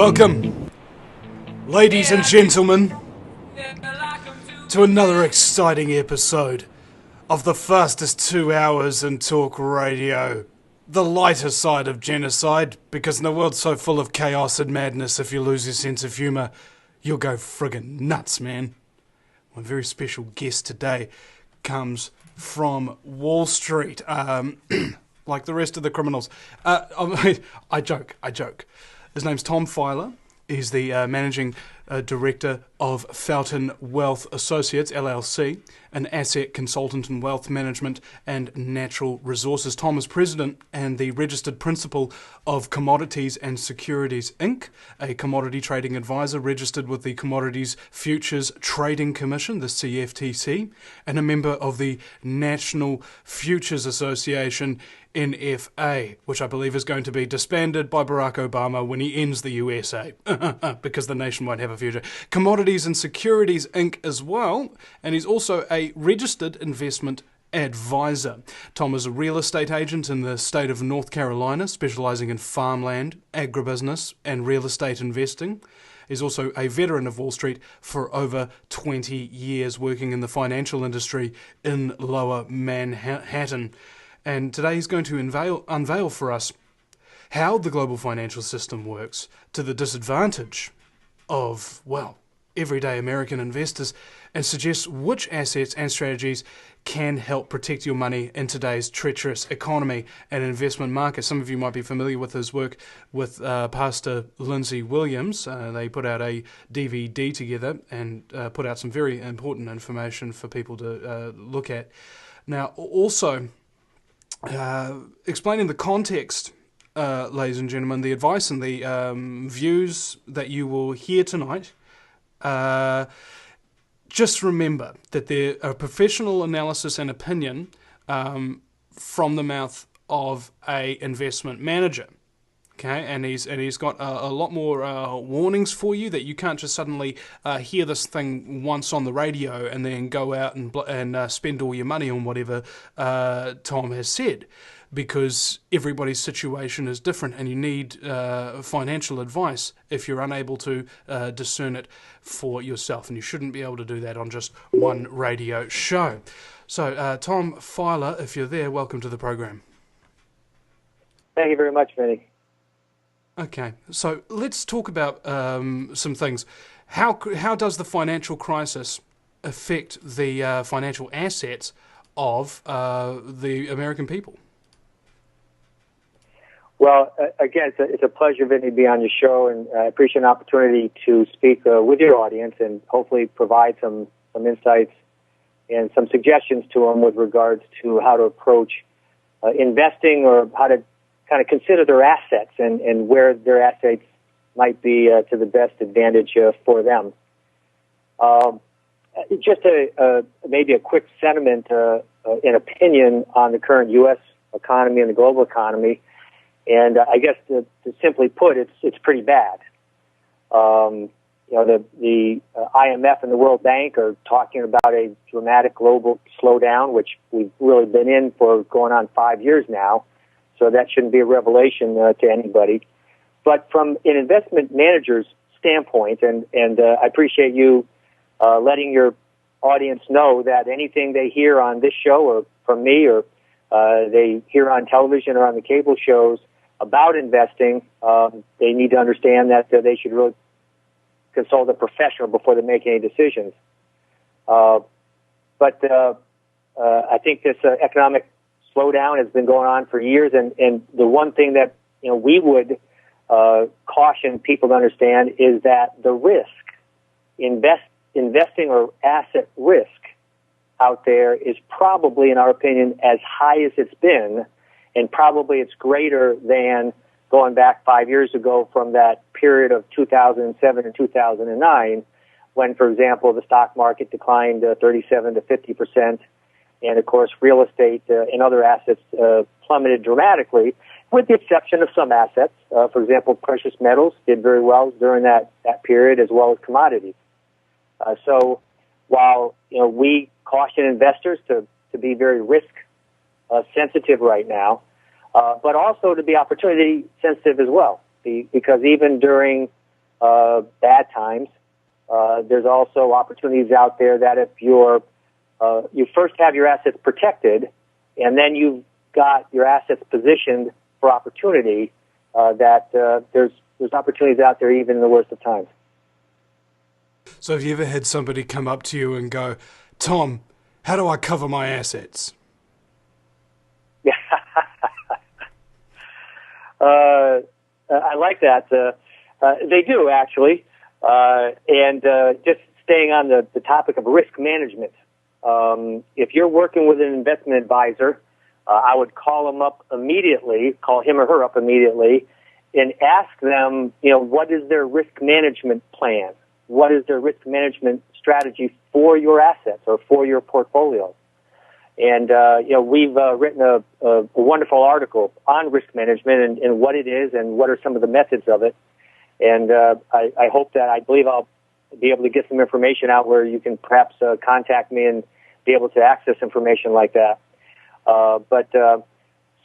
Welcome, ladies and gentlemen, to another exciting episode of the fastest 2 hours in talk radio. The lighter side of genocide, because in a world so full of chaos and madness, if you lose your sense of humour, you'll go friggin' nuts, man. My very special guest today comes from Wall Street, like the rest of the criminals. I joke. His name's Tom Fyler. He's the managing director of Fountain Wealth Associates, LLC, an asset consultant in wealth management and natural resources. Tom is president and the registered principal of Commodities and Securities, Inc., a commodity trading advisor registered with the Commodities Futures Trading Commission, the CFTC, and a member of the National Futures Association, NFA, which I believe is going to be disbanded by Barack Obama when he ends the USA, because the nation won't have a future. Commodities and Securities, Inc. as well, and he's also a registered investment advisor. Tom is a real estate agent in the state of North Carolina, specializing in farmland, agribusiness, and real estate investing. He's also a veteran of Wall Street for over 20 years, working in the financial industry in Lower Manhattan. And today he's going to unveil for us how the global financial system works to the disadvantage of, well, everyday American investors, and suggests which assets and strategies can help protect your money in today's treacherous economy and investment market. Some of you might be familiar with his work with Pastor Lindsay Williams. They put out a DVD together and put out some very important information for people to look at. Now, also, explaining the context, ladies and gentlemen, the advice and the views that you will hear tonight, just remember that they're a professional analysis and opinion from the mouth of a investment manager. Okay, and he's got a lot more warnings for you, that you can't just suddenly hear this thing once on the radio and then go out and spend all your money on whatever Tom has said, because everybody's situation is different, and you need financial advice if you're unable to discern it for yourself, and you shouldn't be able to do that on just one radio show. So, Tom Fyler, if you're there, welcome to the program. Thank you very much, Vinny. Okay, so let's talk about some things. How does the financial crisis affect the financial assets of the American people? Well, again, it's a pleasure, Vinny, to be on your show, and I appreciate an opportunity to speak with your audience and hopefully provide some insights and some suggestions to them with regards to how to approach investing, or how to kind of consider their assets and where their assets might be to the best advantage for them. Just maybe a quick sentiment and opinion on the current U.S. economy and the global economy. And I guess to simply put, it's pretty bad. The IMF and the World Bank are talking about a dramatic global slowdown, which we've really been in for going on 5 years now. So that shouldn't be a revelation to anybody. But from an investment manager's standpoint, and I appreciate you letting your audience know that anything they hear on this show or from me, or they hear on television or on the cable shows about investing, they need to understand that they should really consult a professional before they make any decisions. But I think this economic slowdown has been going on for years, and the one thing that we would caution people to understand is that the risk, investing or asset risk out there, is probably, in our opinion, as high as it's been, and probably it's greater than going back 5 years ago from that period of 2007 and 2009, when, for example, the stock market declined 37 to 50%. And, of course, real estate and other assets plummeted dramatically, with the exception of some assets. For example, precious metals did very well during that period, as well as commodities. So while we caution investors to be very risk sensitive right now, but also to be opportunity sensitive as well, because even during bad times. There's also opportunities out there that if you first have your assets protected, and then you've got your assets positioned for opportunity, that there's opportunities out there even in the worst of times. So have you ever had somebody come up to you and go, Tom, how do I cover my assets? Yeah. I like that. They do, actually. And just staying on the topic of risk management, if you're working with an investment advisor, I would call him or her up immediately, and ask them, what is their risk management plan? What is their risk management strategy for your assets or for your portfolio? And, we've written a wonderful article on risk management and what it is and what are some of the methods of it. And I believe I'll be able to get some information out where you can perhaps contact me and be able to access information like that.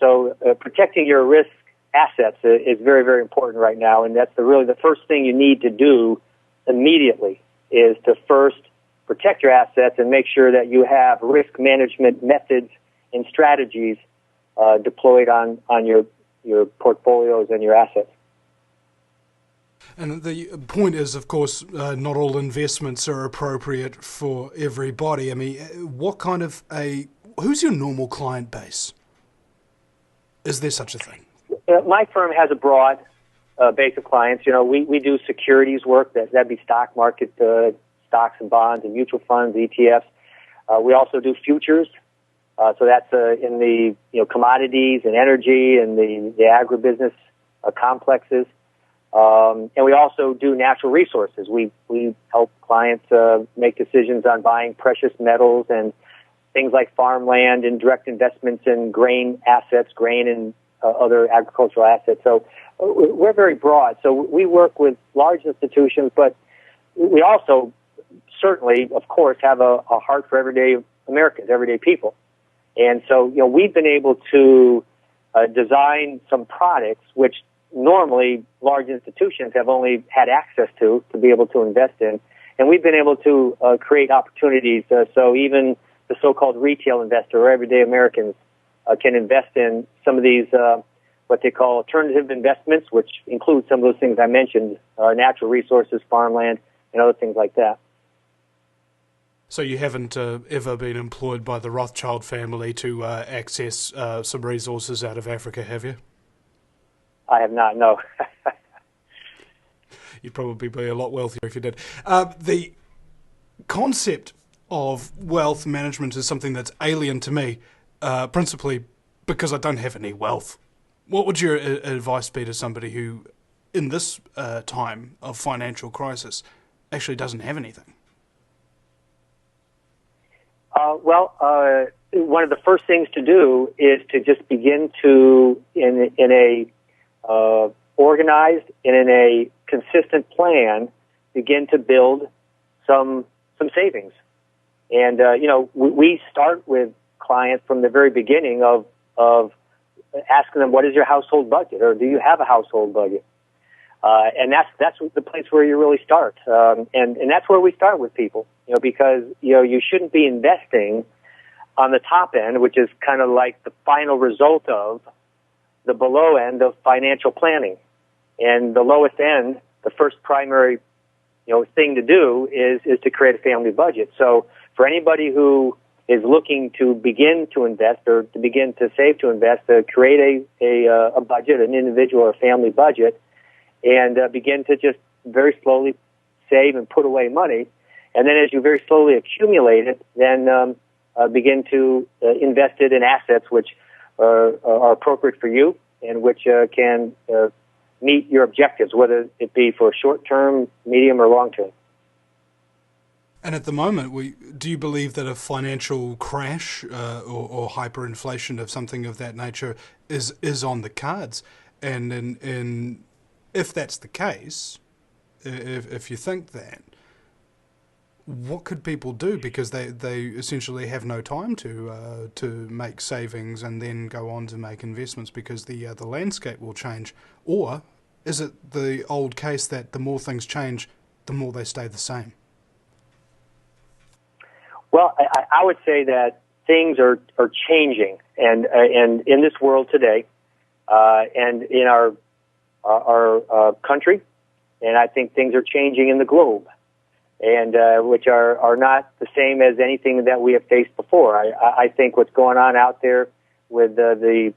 So protecting your risk assets is very, very important right now, and that's really the first thing you need to do immediately is to first protect your assets and make sure that you have risk management methods and strategies deployed on your portfolios and your assets. And the point is, of course, not all investments are appropriate for everybody. I mean, who's your normal client base? Is there such a thing? My firm has a broad base of clients. We do securities work. That'd be stock market, stocks and bonds and mutual funds, ETFs. We also do futures. So that's in the commodities and energy and the agribusiness complexes. And we also do natural resources. We help clients make decisions on buying precious metals and things like farmland and direct investments in grain assets, grain and other agricultural assets. So we're very broad. So we work with large institutions, but we also certainly, of course, have a heart for everyday Americans, everyday people. And so, we've been able to design some products which normally large institutions have only had access to be able to invest in. And we've been able to create opportunities so even the so-called retail investor or everyday Americans can invest in some of these what they call alternative investments, which include some of those things I mentioned, natural resources, farmland, and other things like that. So you haven't ever been employed by the Rothschild family to access some resources out of Africa, have you? I have not, no. You'd probably be a lot wealthier if you did. The concept of wealth management is something that's alien to me, principally because I don't have any wealth. What would your advice be to somebody who, in this time of financial crisis, actually doesn't have anything? One of the first things to do is to just begin to, in a organized and in a consistent plan, begin to build some savings. And we start with clients from the very beginning of asking them, what is your household budget, or do you have a household budget? And that's the place where you really start. And that's where we start with people, because you shouldn't be investing on the top end, which is kind of like the final result of the below end of financial planning. And the lowest end, the first primary thing to do is to create a family budget. So for anybody who is looking to begin to invest or to begin to save to invest, to create a budget, an individual or family budget, and begin to just very slowly save and put away money. And then as you very slowly accumulate it, then begin to invest it in assets which are appropriate for you and which can meet your objectives, whether it be for short-term, medium, or long-term. And at the moment, do you believe that a financial crash or hyperinflation of something of that nature is on the cards? And if that's the case, if you think that, what could people do? Because they essentially have no time to make savings and then go on to make investments because the landscape will change. Or is it the old case that the more things change, the more they stay the same? Well, I would say that things are changing, and in this world today, and in our country, and I think things are changing in the globe, and which are not the same as anything that we have faced before. I think what's going on out there with the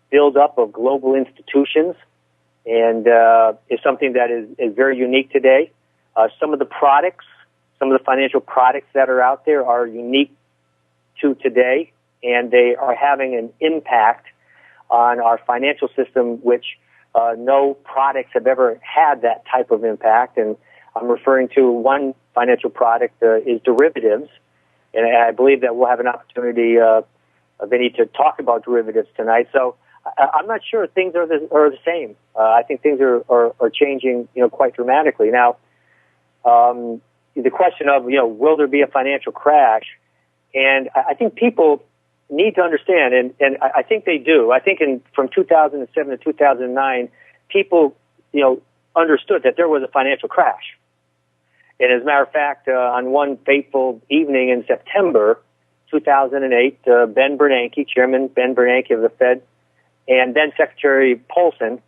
build-up of global institutions and is something that is very unique today. Some of the financial products that are out there are unique to today, and they are having an impact on our financial system, which no products have ever had that type of impact. And I'm referring to one financial product is derivatives, and I believe that we'll have an opportunity, Vinny, to talk about derivatives tonight. So I'm not sure things are the same. I think things are changing, quite dramatically. Now, the question of, will there be a financial crash? And I think people need to understand, and I think they do. I think from 2007 to 2009, people, understood that there was a financial crash. And as a matter of fact, on one fateful evening in September 2008, Chairman Ben Bernanke of the Fed, and then Secretary Paulson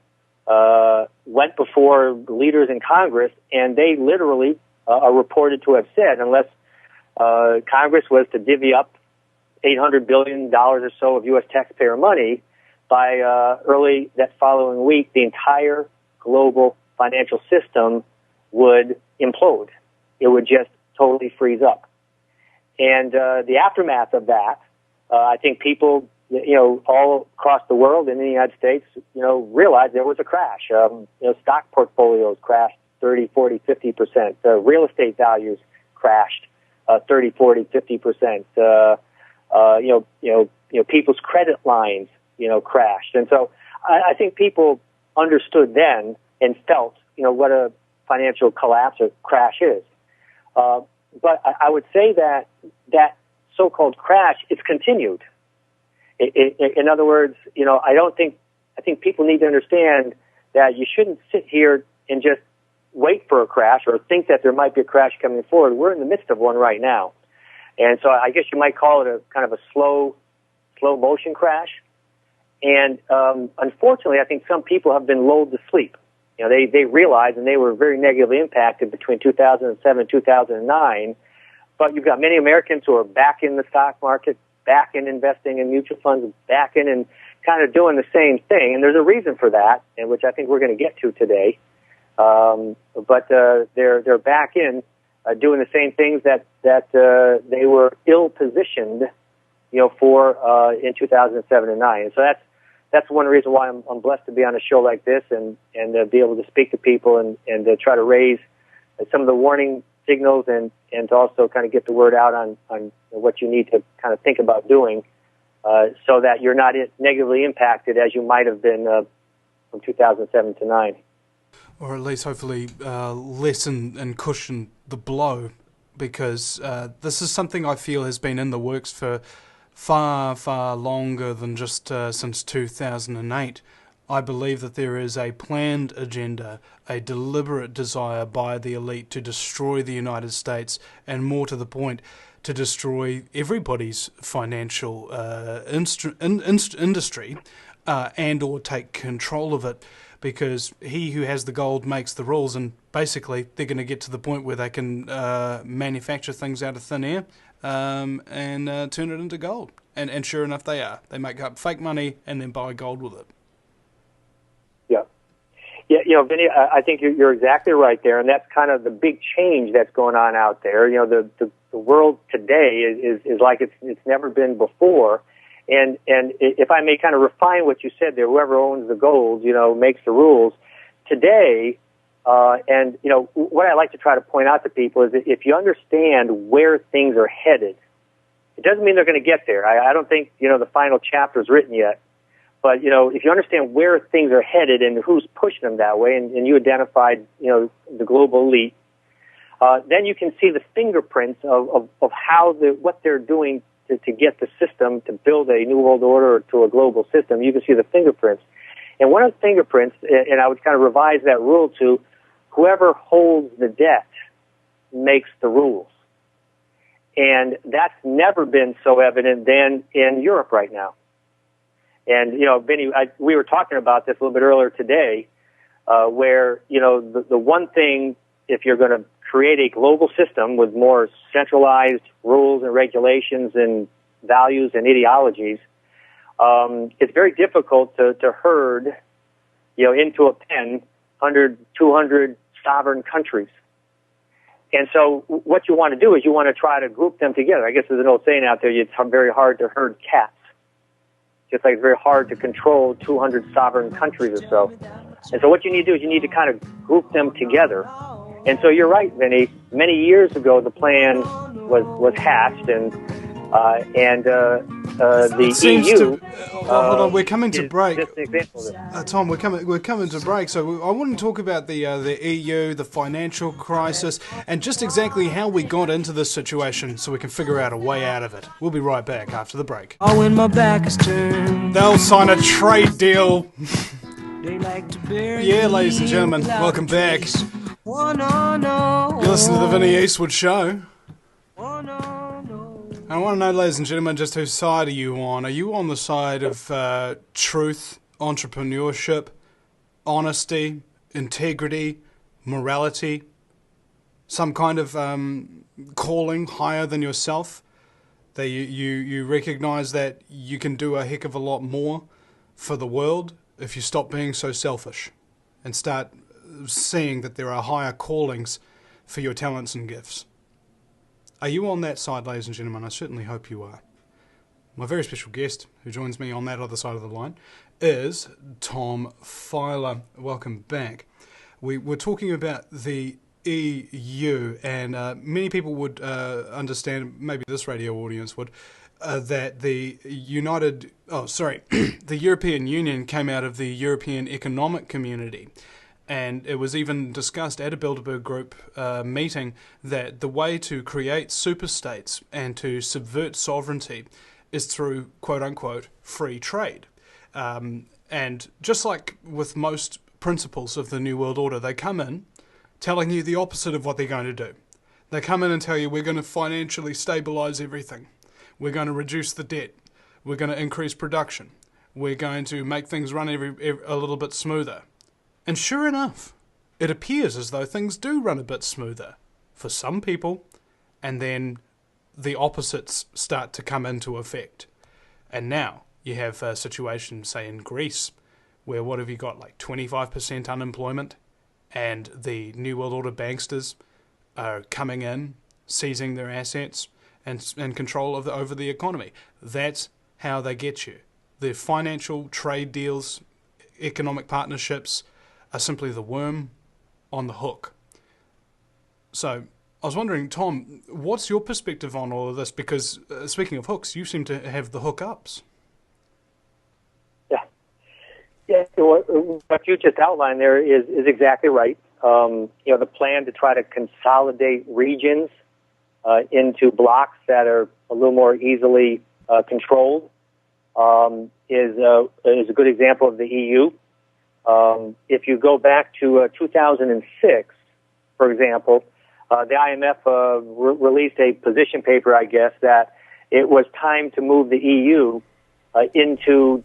went before leaders in Congress, and they literally are reported to have said, unless Congress was to divvy up $800 billion or so of U.S. taxpayer money, by early that following week, the entire global financial system would implode. It would just totally freeze up. And the aftermath of that, I think people, all across the world and in the United States, realized there was a crash. Stock portfolios crashed 30, 40, 50%. Real estate values crashed 30, 40, 50%. People's credit lines, crashed. And so I think people understood then and felt, what a financial collapse or crash is. But I would say that so-called crash is continued. In other words, I think people need to understand that you shouldn't sit here and just wait for a crash or think that there might be a crash coming forward. We're in the midst of one right now. And so I guess you might call it a kind of a slow motion crash. And unfortunately, I think some people have been lulled to sleep. They realized, and they were very negatively impacted between 2007 and 2009. But you've got many Americans who are back in the stock market, back in investing in mutual funds, back in and kind of doing the same thing. And there's a reason for that, and which I think we're going to get to today. But they're back in doing the same things that they were ill positioned, for in 2007 and 9. And so that's one reason why I'm blessed to be on a show like this and be able to speak to people and try to raise some of the warning signals and to also kind of get the word out on what you need to kind of think about doing so that you're not negatively impacted as you might have been from 2007 to 9. Or at least hopefully lessen and cushion the blow, because this is something I feel has been in the works for far, far longer than just since 2008. I believe that there is a planned agenda, a deliberate desire by the elite to destroy the United States, and more to the point, to destroy everybody's financial industry and or take control of it, because he who has the gold makes the rules, and basically they're going to get to the point where they can manufacture things out of thin air and turn it into gold. And sure enough, they are. They make up fake money and then buy gold with it. Yeah, Vinny, I think you're exactly right there, and that's kind of the big change that's going on out there. The world today is like it's never been before, and if I may kind of refine what you said there, whoever owns the gold, makes the rules today. And what I like to try to point out to people is that if you understand where things are headed, it doesn't mean they're going to get there. I don't think the final chapter is written yet. But, if you understand where things are headed and who's pushing them that way, and you identified, the global elite, then you can see the fingerprints of how what they're doing to get the system, to build a new world order to a global system. You can see the fingerprints. And one of the fingerprints, and I would kind of revise that rule to whoever holds the debt makes the rules. And that's never been so evident than in Europe right now. And, Vinny, we were talking about this a little bit earlier today, where, the one thing, if you're going to create a global system with more centralized rules and regulations and values and ideologies, it's very difficult to herd, into a pen 100, 200 sovereign countries. And so what you want to do is you want to try to group them together. I guess there's an old saying out there, it's very hard to herd cats. Just like it's very hard to control 200 sovereign countries or so. And so what you need to do is you need to kind of group them together. And so you're right, Vinny. Many years ago, the plan was hatched, and the EU. Hold on, we're coming to break. Just an example of this. Tom, we're coming to break. So I want to talk about the EU, the financial crisis, and just exactly how we got into this situation, so we can figure out a way out of it. We'll be right back after the break. Oh, when my back is turned, they'll sign a trade deal. they like to bury Yeah, ladies and me gentlemen, without welcome a back. trace. Oh, no. You listen to the Vinny Eastwood Show. Oh, no. I want to know, ladies and gentlemen, just whose side are you on? Are you on the side of truth, entrepreneurship, honesty, integrity, morality, some kind of calling higher than yourself? That you recognize that you can do a heck of a lot more for the world if you stop being so selfish and start seeing that there are higher callings for your talents and gifts. Are you on that side, ladies and gentlemen? I certainly hope you are. My very special guest, who joins me on that other side of the line, is Tom Fyler. Welcome back. We're talking about the EU, and many people would understand, maybe this radio audience would, that the the European Union came out of the European Economic Community. And it was even discussed at a Bilderberg Group meeting that the way to create superstates and to subvert sovereignty is through, quote-unquote, free trade. And just like with most principles of the New World Order, they come in telling you the opposite of what they're going to do. They come in and tell you, we're going to financially stabilize everything. We're going to reduce the debt. We're going to increase production. We're going to make things run a little bit smoother. And sure enough, it appears as though things do run a bit smoother for some people, and then the opposites start to come into effect. And now you have a situation, say, in Greece, where what have you got, like 25% unemployment, and the New World Order banksters are coming in, seizing their assets, and control over the economy. That's how they get you. The financial trade deals, economic partnerships, are simply the worm on the hook. So I was wondering, Tom, what's your perspective on all of this? Because speaking of hooks, you seem to have the hookups. Yeah. What you just outlined there is exactly right. The plan to try to consolidate regions into blocks that are a little more easily controlled is a good example of the EU. If you go back to 2006, for example, the IMF released a position paper, I guess, that it was time to move the EU into,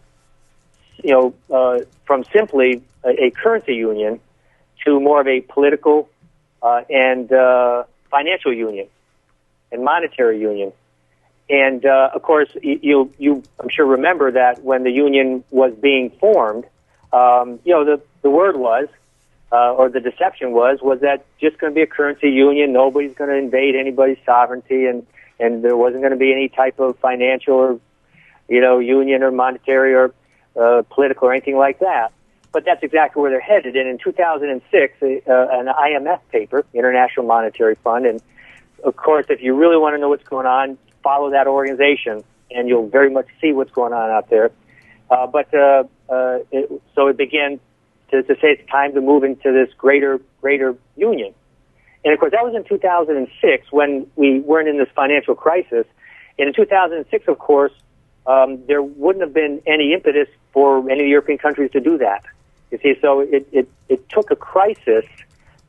from simply a currency union to more of a political and financial union and monetary union. And, of course, you I'm sure remember that when the union was being formed, the word was, or the deception was that just going to be a currency union. Nobody's going to invade anybody's sovereignty, and there wasn't going to be any type of financial or, union or monetary or political or anything like that. But that's exactly where they're headed. And in 2006, an IMF paper, International Monetary Fund, and of course, if you really want to know what's going on, follow that organization, and you'll very much see what's going on out there. So it began to say it's time to move into this greater union. And, of course, that was in 2006 when we weren't in this financial crisis. And in 2006, of course, there wouldn't have been any impetus for any of the European countries to do that. You see, so it took a crisis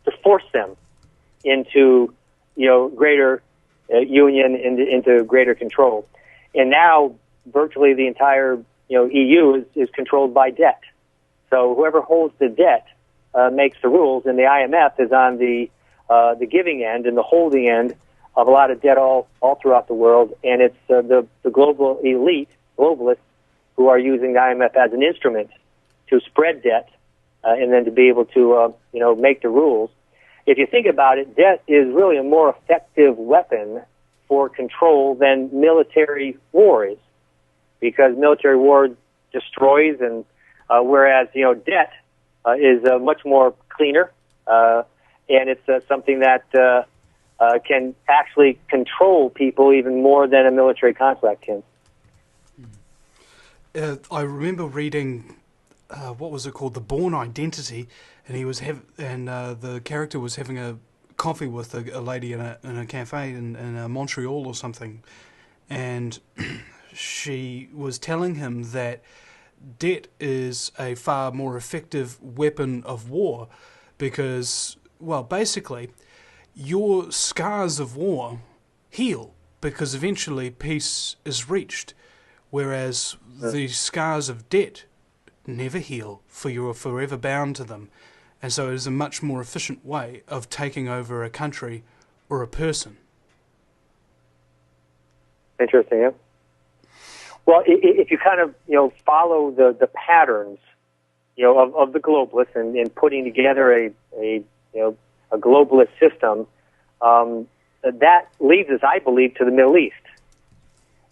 to force them into, greater union, into greater control. And now virtually the entire, EU is controlled by debt. So whoever holds the debt makes the rules, and the IMF is on the giving end and the holding end of a lot of debt all throughout the world, and it's the global elite, globalists, who are using the IMF as an instrument to spread debt and then to be able to, make the rules. If you think about it, debt is really a more effective weapon for control than military war is, because military war destroys, and whereas, debt is much more cleaner, and it's something that can actually control people even more than a military conflict can. I remember reading, what was it called, The Bourne Identity, and the character was having a coffee with a lady in a cafe in Montreal or something, and she was telling him that debt is a far more effective weapon of war because, well, basically, your scars of war heal because eventually peace is reached, whereas the scars of debt never heal, for you are forever bound to them. And so it is a much more efficient way of taking over a country or a person. Interesting, yeah. Well, if you kind of, follow the patterns, of the globalists and putting together a globalist system, that leads us, I believe, to the Middle East.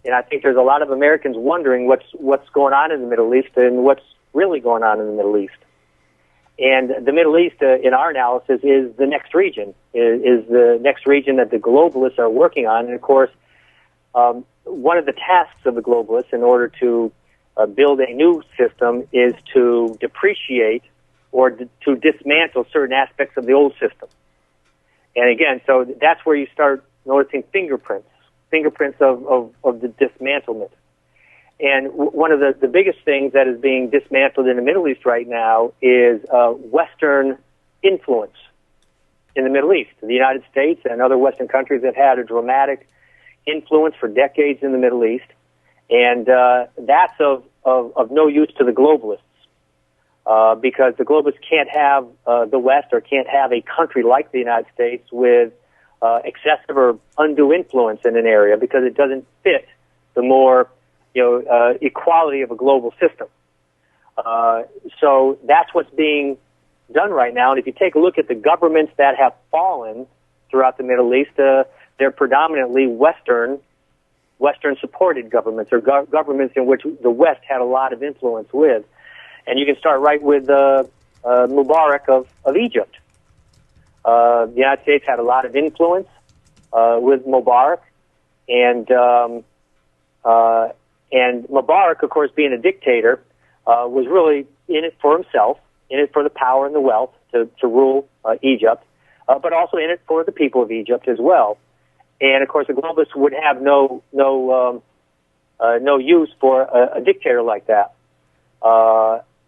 And I think there's a lot of Americans wondering what's going on in the Middle East and what's really going on in the Middle East. And the Middle East, in our analysis, is the next region, is the next region that the globalists are working on. And, of course, one of the tasks of the globalists in order to build a new system is to depreciate or to dismantle certain aspects of the old system. And, again, so that's where you start noticing fingerprints of the dismantlement. And one of the biggest things that is being dismantled in the Middle East right now is Western influence in the Middle East. The United States and other Western countries have had a dramatic influence for decades in the Middle East, and that's of no use to the globalists because the globalists can't have the West or can't have a country like the United States with excessive or undue influence in an area because it doesn't fit the more equality of a global system. So that's what's being done right now. And if you take a look at the governments that have fallen throughout the Middle East, they're predominantly Western-supported governments, or governments in which the West had a lot of influence with. And you can start right with Mubarak of Egypt. The United States had a lot of influence with Mubarak, and Mubarak, of course, being a dictator, was really in it for himself, in it for the power and the wealth to rule Egypt, but also in it for the people of Egypt as well. And of course, the globalists would have no use for a dictator like that,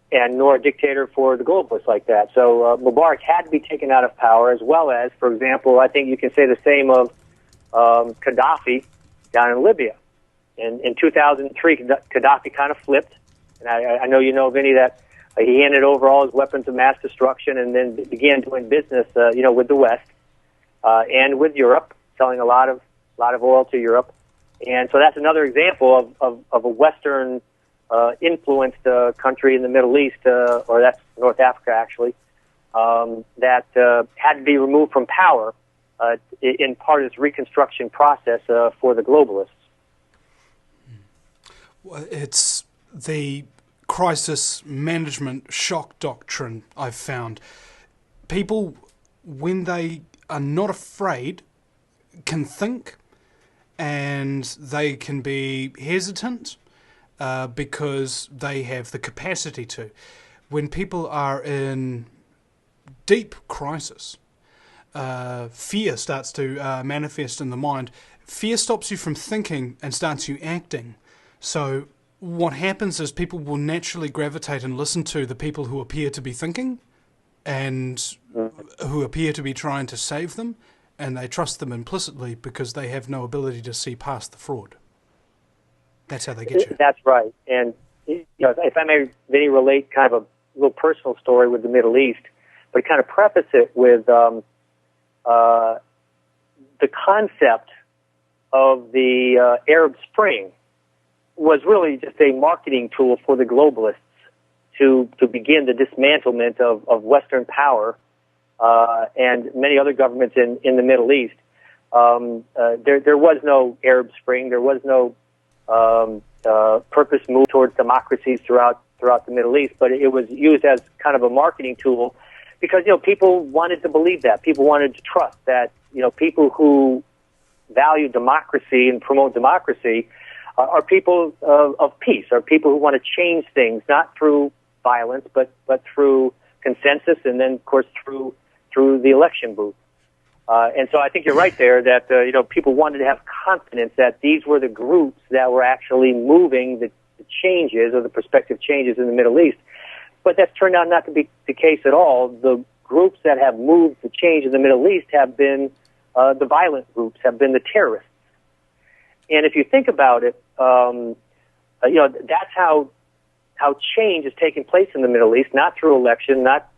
and nor a dictator for the globalists like that. So Mubarak had to be taken out of power, as well as, for example, I think you can say the same of Gaddafi down in Libya. In 2003, Gaddafi kind of flipped, and I know you know, Vinny, that he handed over all his weapons of mass destruction and then began doing business, with the West and with Europe, selling a lot of oil to Europe. And so that's another example of a Western influenced country in the Middle East, or that's North Africa actually, that had to be removed from power in part of this reconstruction process for the globalists. It's the crisis management shock doctrine, I've found. People, when they are not afraid, can think, and they can be hesitant because they have the capacity to. When people are in deep crisis, fear starts to manifest in the mind. Fear stops you from thinking and starts you acting. So what happens is people will naturally gravitate and listen to the people who appear to be thinking and who appear to be trying to save them, and they trust them implicitly because they have no ability to see past the fraud. That's how they get you. That's right. And if I may, Vinny, relate kind of a little personal story with the Middle East, but kind of preface it with the concept of the Arab Spring was really just a marketing tool for the globalists to begin the dismantlement of Western power and many other governments in the Middle East. There was no Arab Spring. There was no purpose move towards democracies throughout the Middle East, but it was used as kind of a marketing tool because, people wanted to believe that. People wanted to trust that, people who value democracy and promote democracy are people of peace, are people who want to change things, not through violence, but through consensus and then, of course, through the election booth. And so I think you're right there that, people wanted to have confidence that these were the groups that were actually moving the changes or the prospective changes in the Middle East. But that's turned out not to be the case at all. The groups that have moved the change in the Middle East have been the violent groups, have been the terrorists. And if you think about it, that's how change is taking place in the Middle East, not through election, not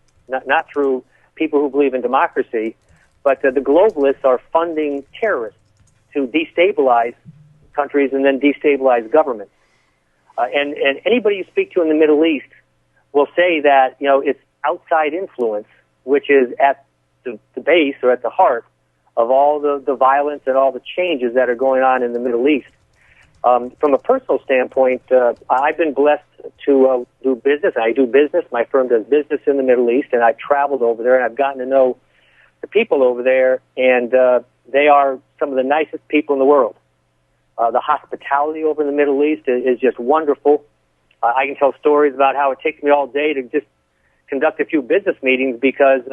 through people who believe in democracy, but the globalists are funding terrorists to destabilize countries and then destabilize governments. And anybody you speak to in the Middle East will say that, it's outside influence, which is at the base or at the heart of all the violence and all the changes that are going on in the Middle East. From a personal standpoint, I've been blessed to do business. I do business. My firm does business in the Middle East, and I've traveled over there, and I've gotten to know the people over there, and they are some of the nicest people in the world. The hospitality over in the Middle East is just wonderful. I can tell stories about how it takes me all day to just conduct a few business meetings because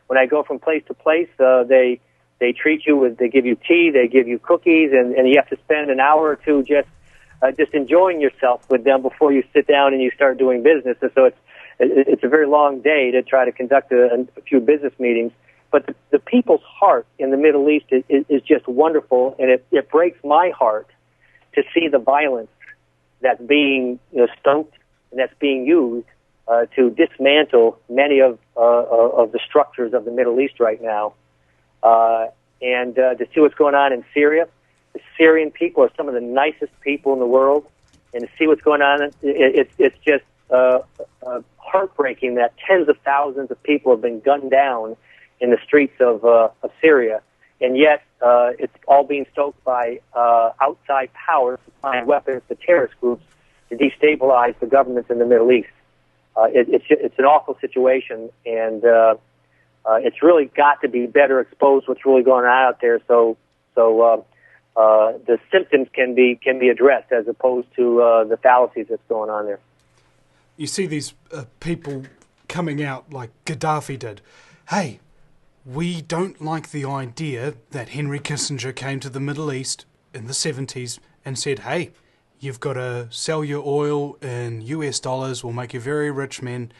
when I go from place to place, they treat you they give you tea, they give you cookies, and you have to spend an hour or two just enjoying yourself with them before you sit down and you start doing business. And so it's a very long day to try to conduct a few business meetings. But the people's heart in the Middle East is just wonderful, and it breaks my heart to see the violence that's being stoked and that's being used to dismantle many of the structures of the Middle East right now. And to see what's going on in Syria. The Syrian people are some of the nicest people in the world, and to see what's going on, it's just heartbreaking that tens of thousands of people have been gunned down in the streets of Syria, and yet it's all being stoked by outside powers supplying weapons to terrorist groups to destabilize the governments in the Middle East. It's an awful situation, and it's really got to be better exposed what's really going on out there, so the symptoms can be addressed as opposed to the fallacies that's going on there. You see these people coming out like Gaddafi did. Hey, we don't like the idea that Henry Kissinger came to the Middle East in the 70s and said, hey, you've got to sell your oil in US dollars, we'll make you very rich men,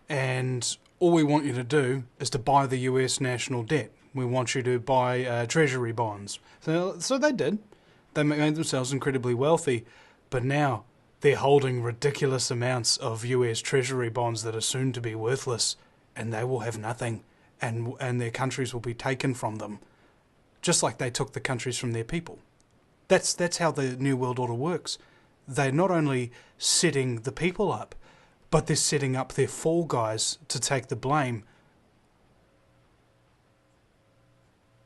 and all we want you to do is to buy the US national debt. We want you to buy treasury bonds. So they did. They made themselves incredibly wealthy, but now they're holding ridiculous amounts of US treasury bonds that are soon to be worthless, and they will have nothing, and their countries will be taken from them, just like they took the countries from their people. That's how the New World Order works. They're not only setting the people up, but they're setting up their fall guys to take the blame.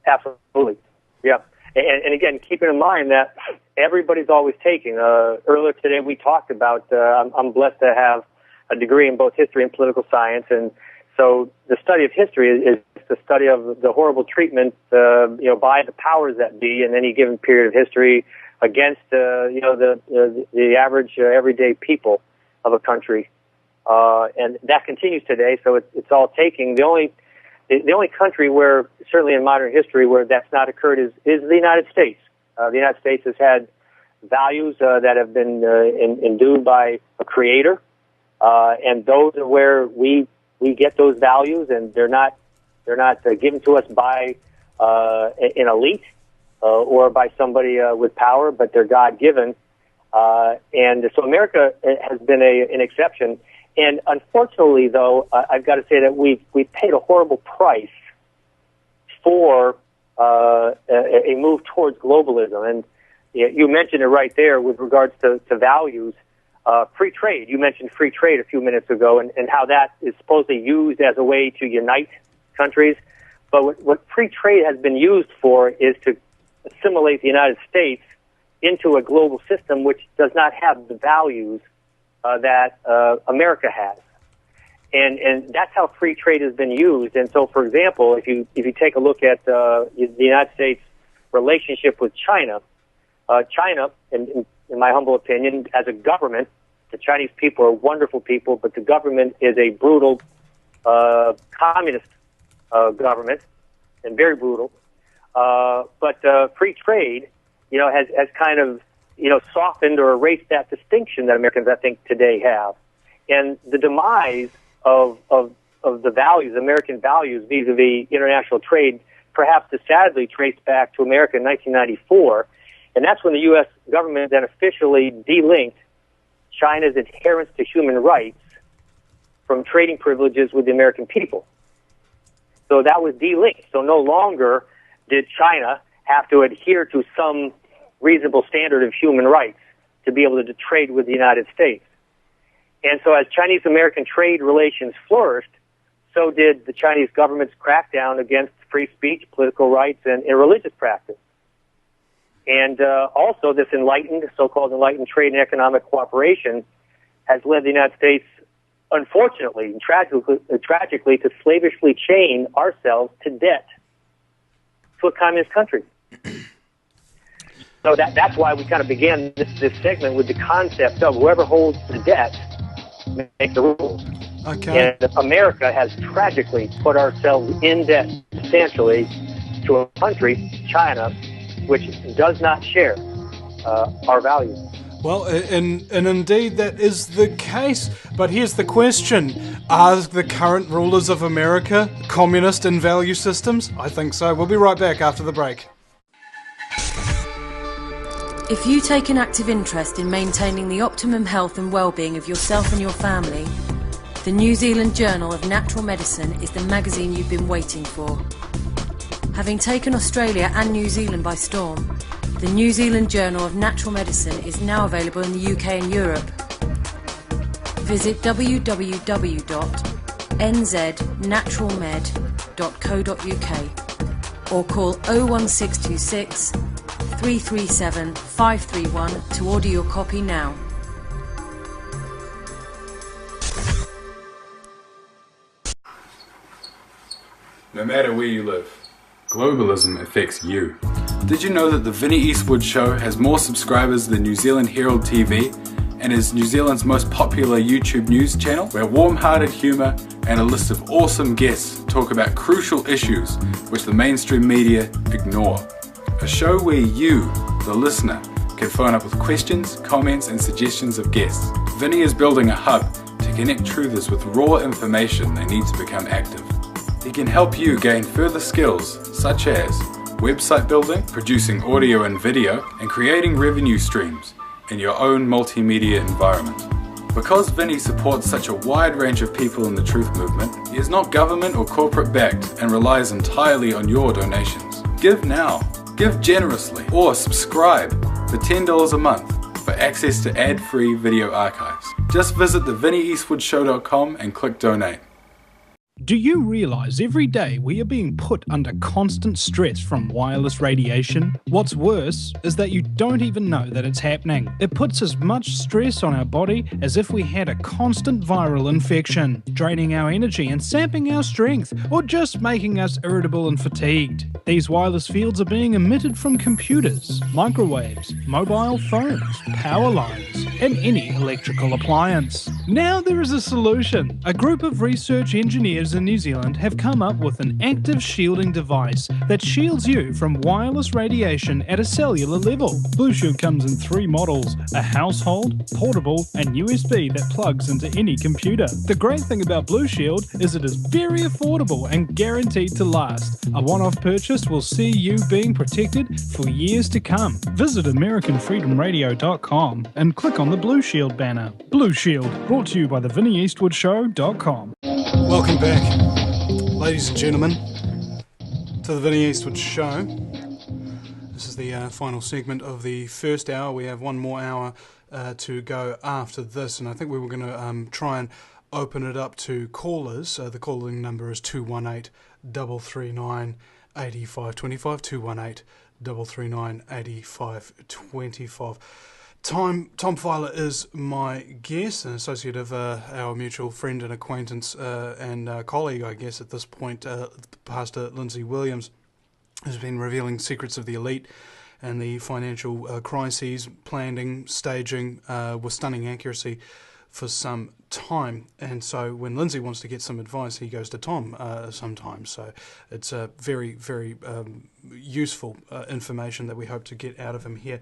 Absolutely, yeah. And again, keeping in mind that everybody's always taking. Earlier today we talked about, I'm blessed to have a degree in both history and political science, and so the study of history is the study of the horrible treatment, by the powers that be in any given period of history against, the average everyday people of a country, and that continues today. So it's all taking. The only country where, certainly in modern history, where that's not occurred is the United States. The United States has had values that have been endued by a creator, and those are where we get those values, and they're not given to us by an elite or by somebody with power, but they're God-given. And so America has been an exception. And unfortunately, though, I've got to say that we've paid a horrible price for a move towards globalism. And you mentioned it right there with regards to values. Free trade. You mentioned free trade a few minutes ago, and how that is supposedly used as a way to unite countries. But what free trade has been used for is to assimilate the United States into a global system which does not have the values that America has. And that's how free trade has been used. And so, for example, if you take a look at the United States' relationship with China, China, in my humble opinion, as a government, the Chinese people are wonderful people, but the government is a brutal communist government, and very brutal. But free trade, has kind of, softened or erased that distinction that Americans, I think, today have. And the demise of the values, American values vis-a-vis international trade, perhaps is sadly traced back to America in 1994. And that's when the U.S. government then officially delinked China's adherence to human rights from trading privileges with the American people. So that was delinked. So no longer did China have to adhere to some reasonable standard of human rights to be able to trade with the United States. And so as Chinese-American trade relations flourished, so did the Chinese government's crackdown against free speech, political rights, and religious practice. And also this so-called enlightened trade and economic cooperation has led the United States, unfortunately and tragically, to slavishly chain ourselves to debt to a communist country. So that's why we kind of began this segment with the concept of whoever holds the debt make the rules. Okay. And America has tragically put ourselves in debt substantially to a country, China, which does not share our values. Well, and indeed that is the case. But here's the question. Are the current rulers of America communist in value systems? I think so. We'll be right back after the break. If you take an active interest in maintaining the optimum health and well-being of yourself and your family, the New Zealand Journal of Natural Medicine is the magazine you've been waiting for. Having taken Australia and New Zealand by storm, the New Zealand Journal of Natural Medicine is now available in the UK and Europe. Visit www.nznaturalmed.co.uk or call 01626 337 531 to order your copy now. No matter where you live, globalism affects you. Did you know that the Vinny Eastwood show has more subscribers than New Zealand Herald TV and is New Zealand's most popular YouTube news channel, where warm-hearted humour and a list of awesome guests talk about crucial issues which the mainstream media ignore? A show where you, the listener, can phone up with questions, comments and suggestions of guests. Vinny is building a hub to connect truthers with raw information they need to become active. He can help you gain further skills such as website building, producing audio and video, and creating revenue streams in your own multimedia environment. Because Vinny supports such a wide range of people in the truth movement, he is not government or corporate backed and relies entirely on your donations. Give now, give generously, or subscribe for $10 a month for access to ad-free video archives. Just visit thevinnyeastwoodshow.com and click donate. Do you realise every day we are being put under constant stress from wireless radiation? What's worse is that you don't even know that it's happening. It puts as much stress on our body as if we had a constant viral infection, draining our energy and sapping our strength, or just making us irritable and fatigued. These wireless fields are being emitted from computers, microwaves, mobile phones, power lines, in any electrical appliance. Now there is a solution. A group of research engineers in New Zealand have come up with an active shielding device that shields you from wireless radiation at a cellular level. Blue Shield comes in 3 models: a household, portable, and USB that plugs into any computer. The great thing about Blue Shield is it is very affordable and guaranteed to last. A one-off purchase will see you being protected for years to come. Visit AmericanFreedomRadio.com and click on the Blue Shield banner. Blue Shield, brought to you by the VinnyEastwoodShow.com. Welcome back, ladies and gentlemen, to the Vinny Eastwood Show. This is the final segment of the first hour. We have one more hour to go after this, and I think we were going to try and open it up to callers. The calling number is 218-339-8525, 218-339-8525. Tom Fyler is my guest, an associate of our mutual friend and acquaintance and colleague, I guess, at this point, Pastor Lindsay Williams, who's been revealing secrets of the elite and the financial crises, planning, staging with stunning accuracy for some time. And so when Lindsay wants to get some advice, he goes to Tom sometimes. So it's very, very useful information that we hope to get out of him here.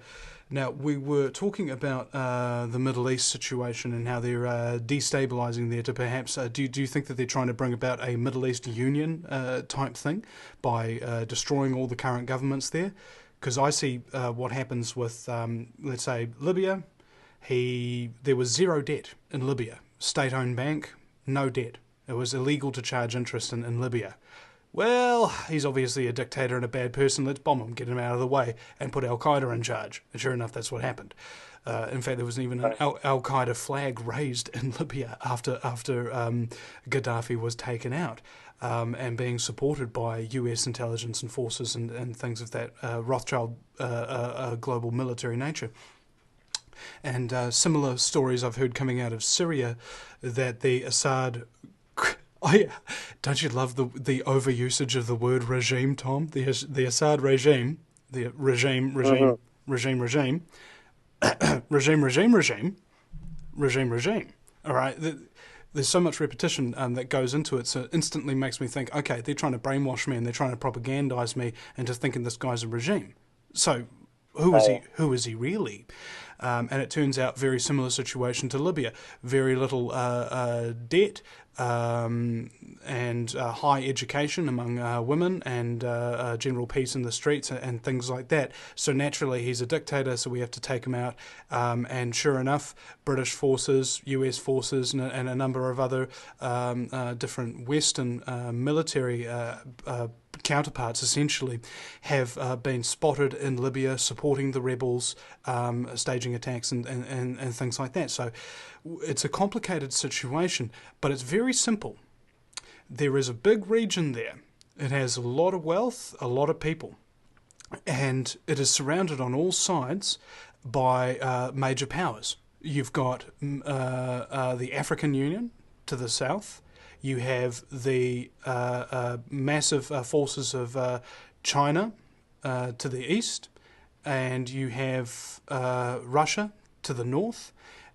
Now, we were talking about the Middle East situation and how they're destabilizing there to perhaps, do you think that they're trying to bring about a Middle East union type thing by destroying all the current governments there? Because I see what happens with, let's say, Libya. There was zero debt in Libya. State-owned bank, no debt. It was illegal to charge interest in Libya. Well, he's obviously a dictator and a bad person. Let's bomb him, get him out of the way, and put Al-Qaeda in charge. And sure enough, that's what happened. In fact, there was even an Al-Qaeda flag raised in Libya after Gaddafi was taken out, and being supported by US intelligence and forces and things of that Rothschild global military nature. And similar stories I've heard coming out of Syria that the Assad... don't you love the overusage of the word regime, Tom? The Assad regime, the regime, all right? There's so much repetition that goes into it, so it instantly makes me think, okay, they're trying to brainwash me and they're trying to propagandize me into thinking this guy's a regime. So who is he really? And it turns out very similar situation to Libya. Very little debt and high education among women and general peace in the streets and things like that. So naturally he's a dictator, so we have to take him out. And sure enough, British forces, US forces, and a number of other different Western military counterparts essentially have been spotted in Libya supporting the rebels, staging attacks and things like that. So it's a complicated situation, but it's very simple. There is a big region there. It has a lot of wealth, a lot of people, and it is surrounded on all sides by major powers. You've got the African Union to the south. You have the massive forces of China to the east, and you have Russia to the north,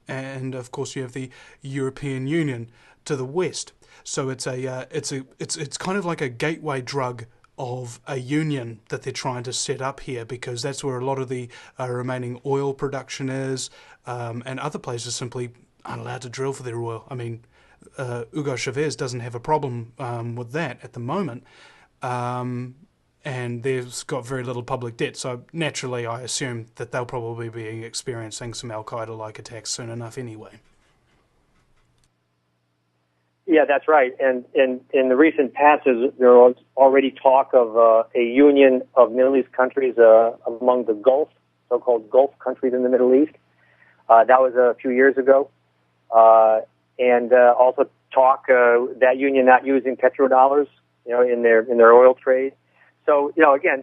and of course you have the European Union to the west. So it's kind of like a gateway drug of a union that they're trying to set up here, because that's where a lot of the remaining oil production is, and other places simply aren't allowed to drill for their oil. I mean, Hugo Chavez doesn't have a problem with that at the moment, and they've got very little public debt, so naturally I assume that they'll probably be experiencing some Al-Qaeda-like attacks soon enough anyway. Yeah, that's right. And in the recent past, there was already talk of a union of Middle East countries among the Gulf, so-called Gulf countries in the Middle East. That was a few years ago. And also talk that union not using petrodollars, in their oil trade. So, again,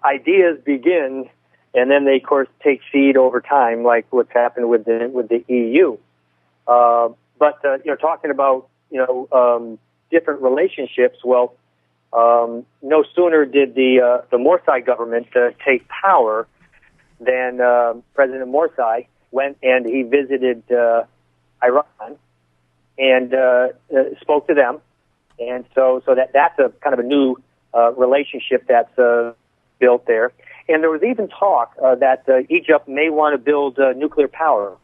ideas begin, and then they, of course, take seed over time, like what's happened with the EU. But talking about different relationships. Well, no sooner did the Morsi government take power than President Morsi went and he visited Iran and spoke to them. And so that's a kind of a new relationship that's built there. And there was even talk that Egypt may want to build nuclear power,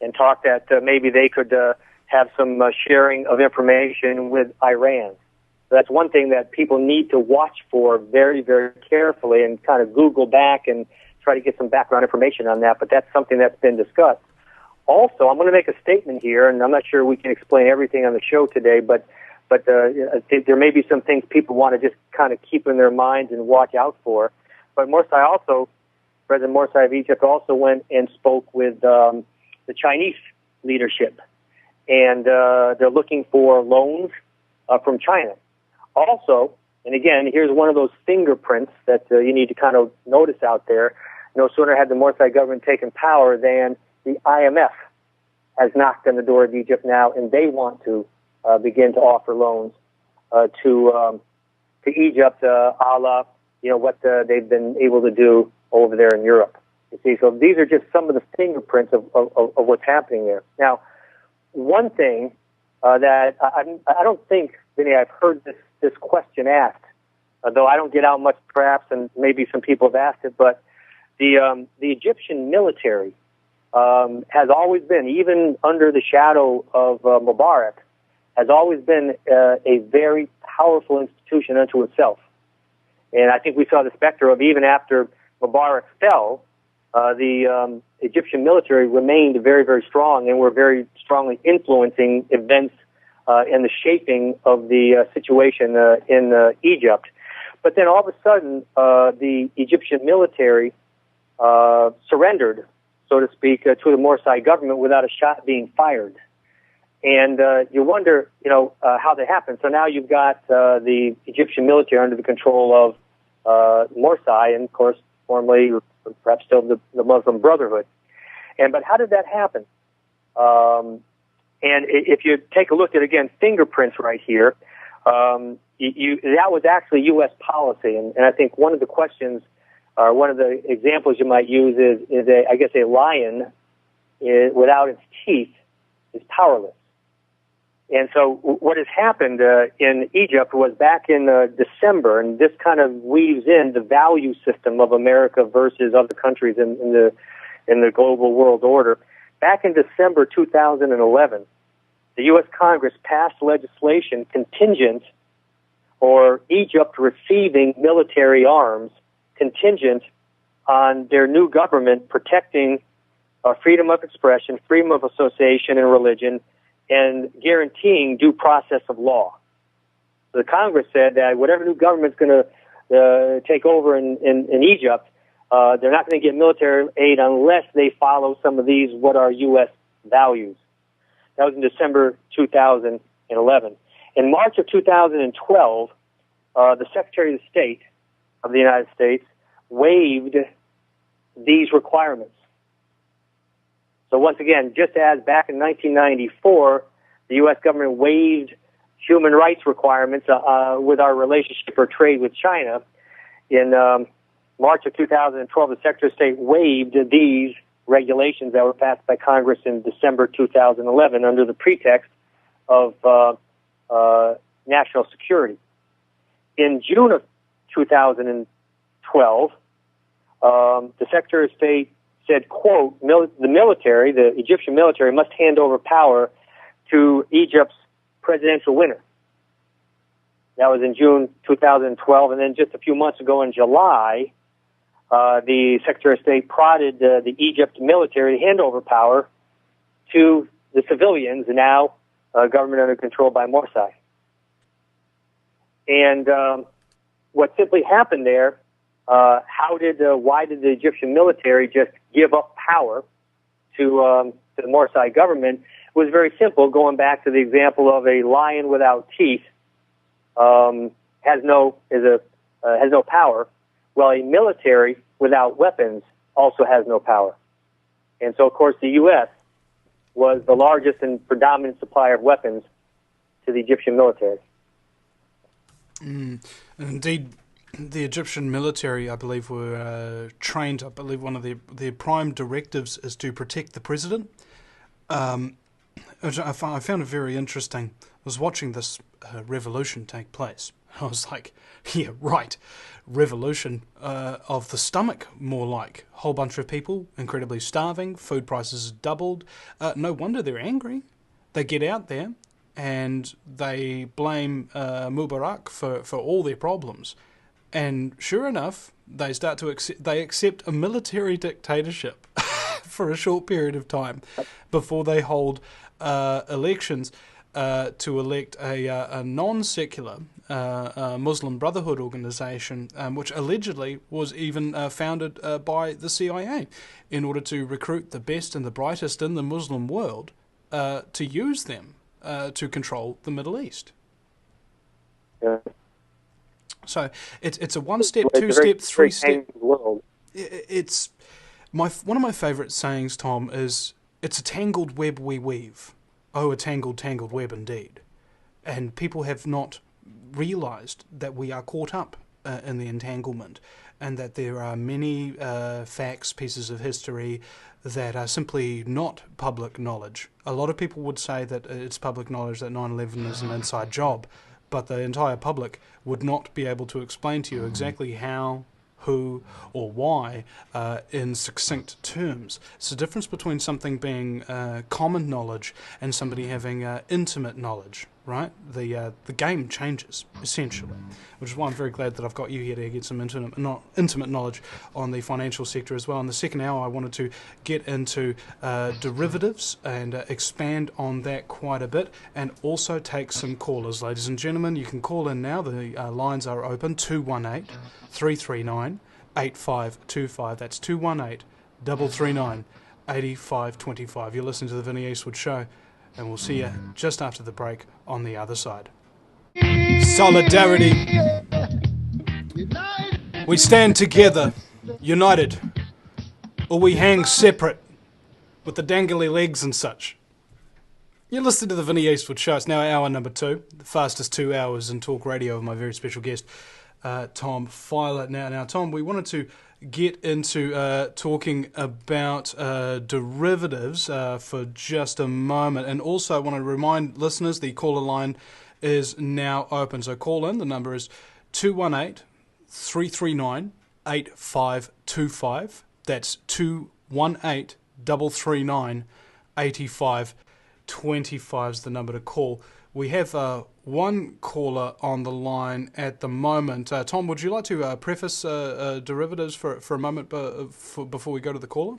and talk that maybe they could have some sharing of information with Iran. So that's one thing that people need to watch for very, very carefully, and kind of Google back and try to get some background information on that. But that's something that's been discussed. Also, I'm going to make a statement here, and I'm not sure we can explain everything on the show today, but there may be some things people want to just kind of keep in their minds and watch out for. But President Morsi of Egypt also went and spoke with the Chinese leadership, and they're looking for loans from China. Also, and again, here's one of those fingerprints that you need to kind of notice out there. No sooner had the Morsi government taken power than the IMF has knocked on the door of Egypt now, and they want to begin to offer loans to Egypt, a la what they've been able to do over there in Europe. You see, so these are just some of the fingerprints of what's happening there. Now, one thing that I don't think, Vinny, I've heard this question asked, though I don't get out much perhaps, and maybe some people have asked it, but the Egyptian military has always been, even under the shadow of Mubarak, has always been a very powerful institution unto itself. And I think we saw the specter of, even after Mubarak fell, the Egyptian military remained very, very strong, and were very strongly influencing events and the shaping of the situation in Egypt. But then all of a sudden, the Egyptian military surrendered, so to speak, to the Morsi government without a shot being fired. And you wonder, how that happened. So now you've got the Egyptian military under the control of Morsi, and of course, formerly, perhaps still the Muslim Brotherhood. But how did that happen? And if you take a look at, again, fingerprints right here, that was actually U.S. policy. And I think one of the questions, or one of the examples you might use is a lion without its teeth is powerless. And so what has happened in Egypt was back in December, and this kind of weaves in the value system of America versus other countries in the global world order. Back in December 2011, the U.S. Congress passed legislation contingent, or Egypt receiving military arms contingent on their new government protecting freedom of expression, freedom of association and religion, and guaranteeing due process of law. So the Congress said that whatever new government's going to take over in Egypt, they're not going to get military aid unless they follow some of these, what are U.S. values. That was in December 2011. In March of 2012, the Secretary of State of the United States waived these requirements. So once again, just as back in 1994, the U.S. government waived human rights requirements with our relationship or trade with China, in March of 2012, the Secretary of State waived these regulations that were passed by Congress in December 2011 under the pretext of national security. In June of 2012, the Secretary of State said, quote, the Egyptian military must hand over power to Egypt's presidential winner. That was in June 2012. And then just a few months ago in July, the Secretary of State prodded the Egypt military to hand over power to the civilians, now government under control by Morsi. And what simply happened there, why did the Egyptian military just give up power to the Morsi government? It was very simple, going back to the example of a lion without teeth has no power. Well, a military without weapons also has no power. And so, of course, the U.S. was the largest and predominant supplier of weapons to the Egyptian military. Indeed, the Egyptian military, I believe, were trained. I believe one of their prime directives is to protect the president. Which I found it very interesting. I was watching this revolution take place. I was like, yeah, right. Revolution of the stomach, more like. Whole bunch of people, incredibly starving, food prices doubled. No wonder they're angry. They get out there and they blame Mubarak for all their problems. And sure enough, they start to accept a military dictatorship for a short period of time before they hold elections to elect a non-secular Muslim Brotherhood organization, which allegedly was even founded by the CIA in order to recruit the best and the brightest in the Muslim world to use them to control the Middle East. Yeah. So it's a one-step, two-step, three-step. It's one of my favourite sayings, Tom, is it's a tangled web we weave. Oh, a tangled, tangled web indeed. And people have not realised that we are caught up in the entanglement, and that there are many facts, pieces of history that are simply not public knowledge. A lot of people would say that it's public knowledge that 9/11 is an inside job, but the entire public would not be able to explain to you exactly how, who, or why in succinct terms. It's the difference between something being common knowledge and somebody having intimate knowledge, right? The game changes, essentially, which is why I'm very glad that I've got you here to get some intimate knowledge on the financial sector as well. In the second hour, I wanted to get into derivatives and expand on that quite a bit, and also take some callers. Ladies and gentlemen, you can call in now. The lines are open, 218-339-8525. That's 218-339-8525. You're listening to the Vinny Eastwood Show, and we'll see you just after the break on the other side. Solidarity. We stand together, united, or we hang separate with the dangly legs and such. You're listening to the Vinny Eastwood Show. It's now hour number 2, the fastest 2 hours in talk radio with my very special guest, Tom Fyler. Now, Tom, we wanted to get into talking about derivatives for just a moment, and also I want to remind listeners the caller line is now open. So call in. The number is 218-339-8525. That's 218-339-8525 is the number to call. We have one caller on the line at the moment. Tom, would you like to preface derivatives for a moment before we go to the caller?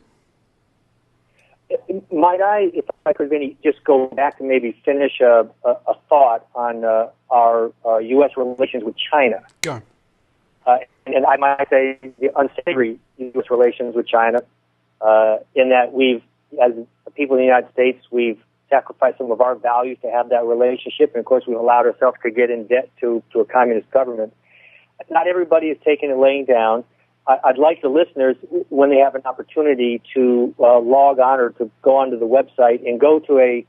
Might I, if I could, Vinny, just go back and maybe finish a thought on our U.S. relations with China? Go. And I might say the unsavory U.S. relations with China, in that we've, as people in the United States, we've sacrificed some of our values to have that relationship, and of course we've allowed ourselves to get in debt to a communist government. Not everybody is taking it laying down. I'd like the listeners, when they have an opportunity, to log on or to go onto the website and go to a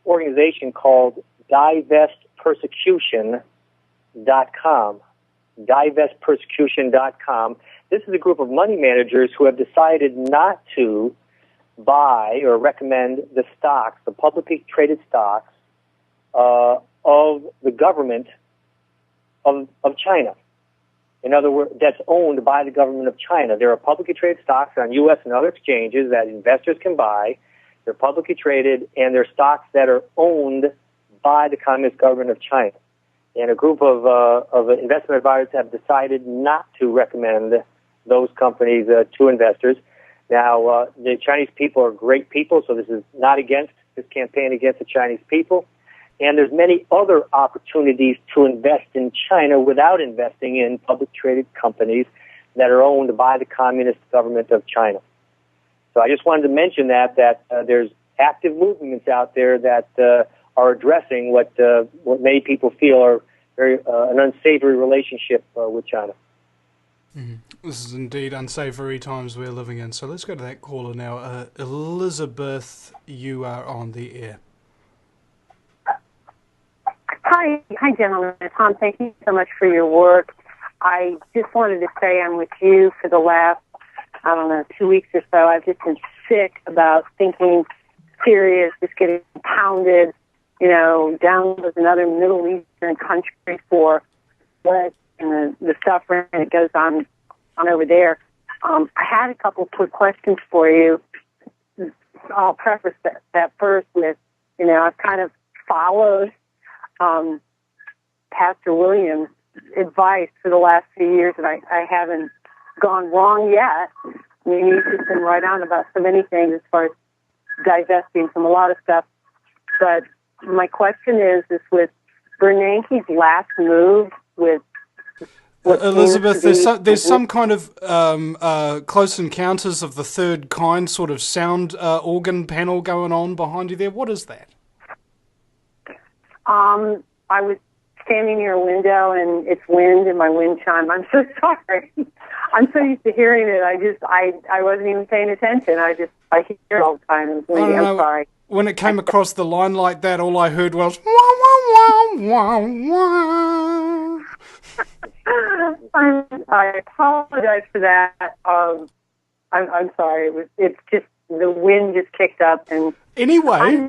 organization called divestpersecution.com. divestpersecution.com. This is a group of money managers who have decided not to buy or recommend the stocks, the publicly traded stocks of the government of China. In other words, that's owned by the government of China. There are publicly traded stocks on U.S. and other exchanges that investors can buy. They're publicly traded, and they're stocks that are owned by the Communist government of China. And a group of investment advisors have decided not to recommend those companies to investors. Now, the Chinese people are great people, so this is not against this campaign against the Chinese people. And there's many other opportunities to invest in China without investing in public traded companies that are owned by the Communist government of China. So I just wanted to mention that there's active movements out there that are addressing what many people feel are an unsavory relationship with China. Mm-hmm. This is indeed unsavory times we're living in. So let's go to that caller now. Elizabeth, you are on the air. Hi, gentlemen. Tom, thank you so much for your work. I just wanted to say I'm with you for the last, 2 weeks or so. I've just been sick about thinking Syria is just getting pounded, down with another Middle Eastern country for what and the suffering that goes on over there. I had a couple quick questions for you. I'll preface that first with, I've kind of followed Pastor Williams' advice for the last few years, and I haven't gone wrong yet. I mean, he's just been right on about so many things as far as divesting from a lot of stuff. But my question is with Bernanke's last move with Elizabeth, there's some kind of close encounters of the third kind sort of sound organ panel going on behind you there. What is that? I was standing near a window and it's wind and my wind chime. I'm so sorry. I'm so used to hearing it. I wasn't even paying attention. I hear it all the time. It was windy. I'm sorry. When it came across the line like that, all I heard was wah, wah, wah, wah, wah. I apologize for that. I'm sorry. It's just the wind just kicked up and anyway.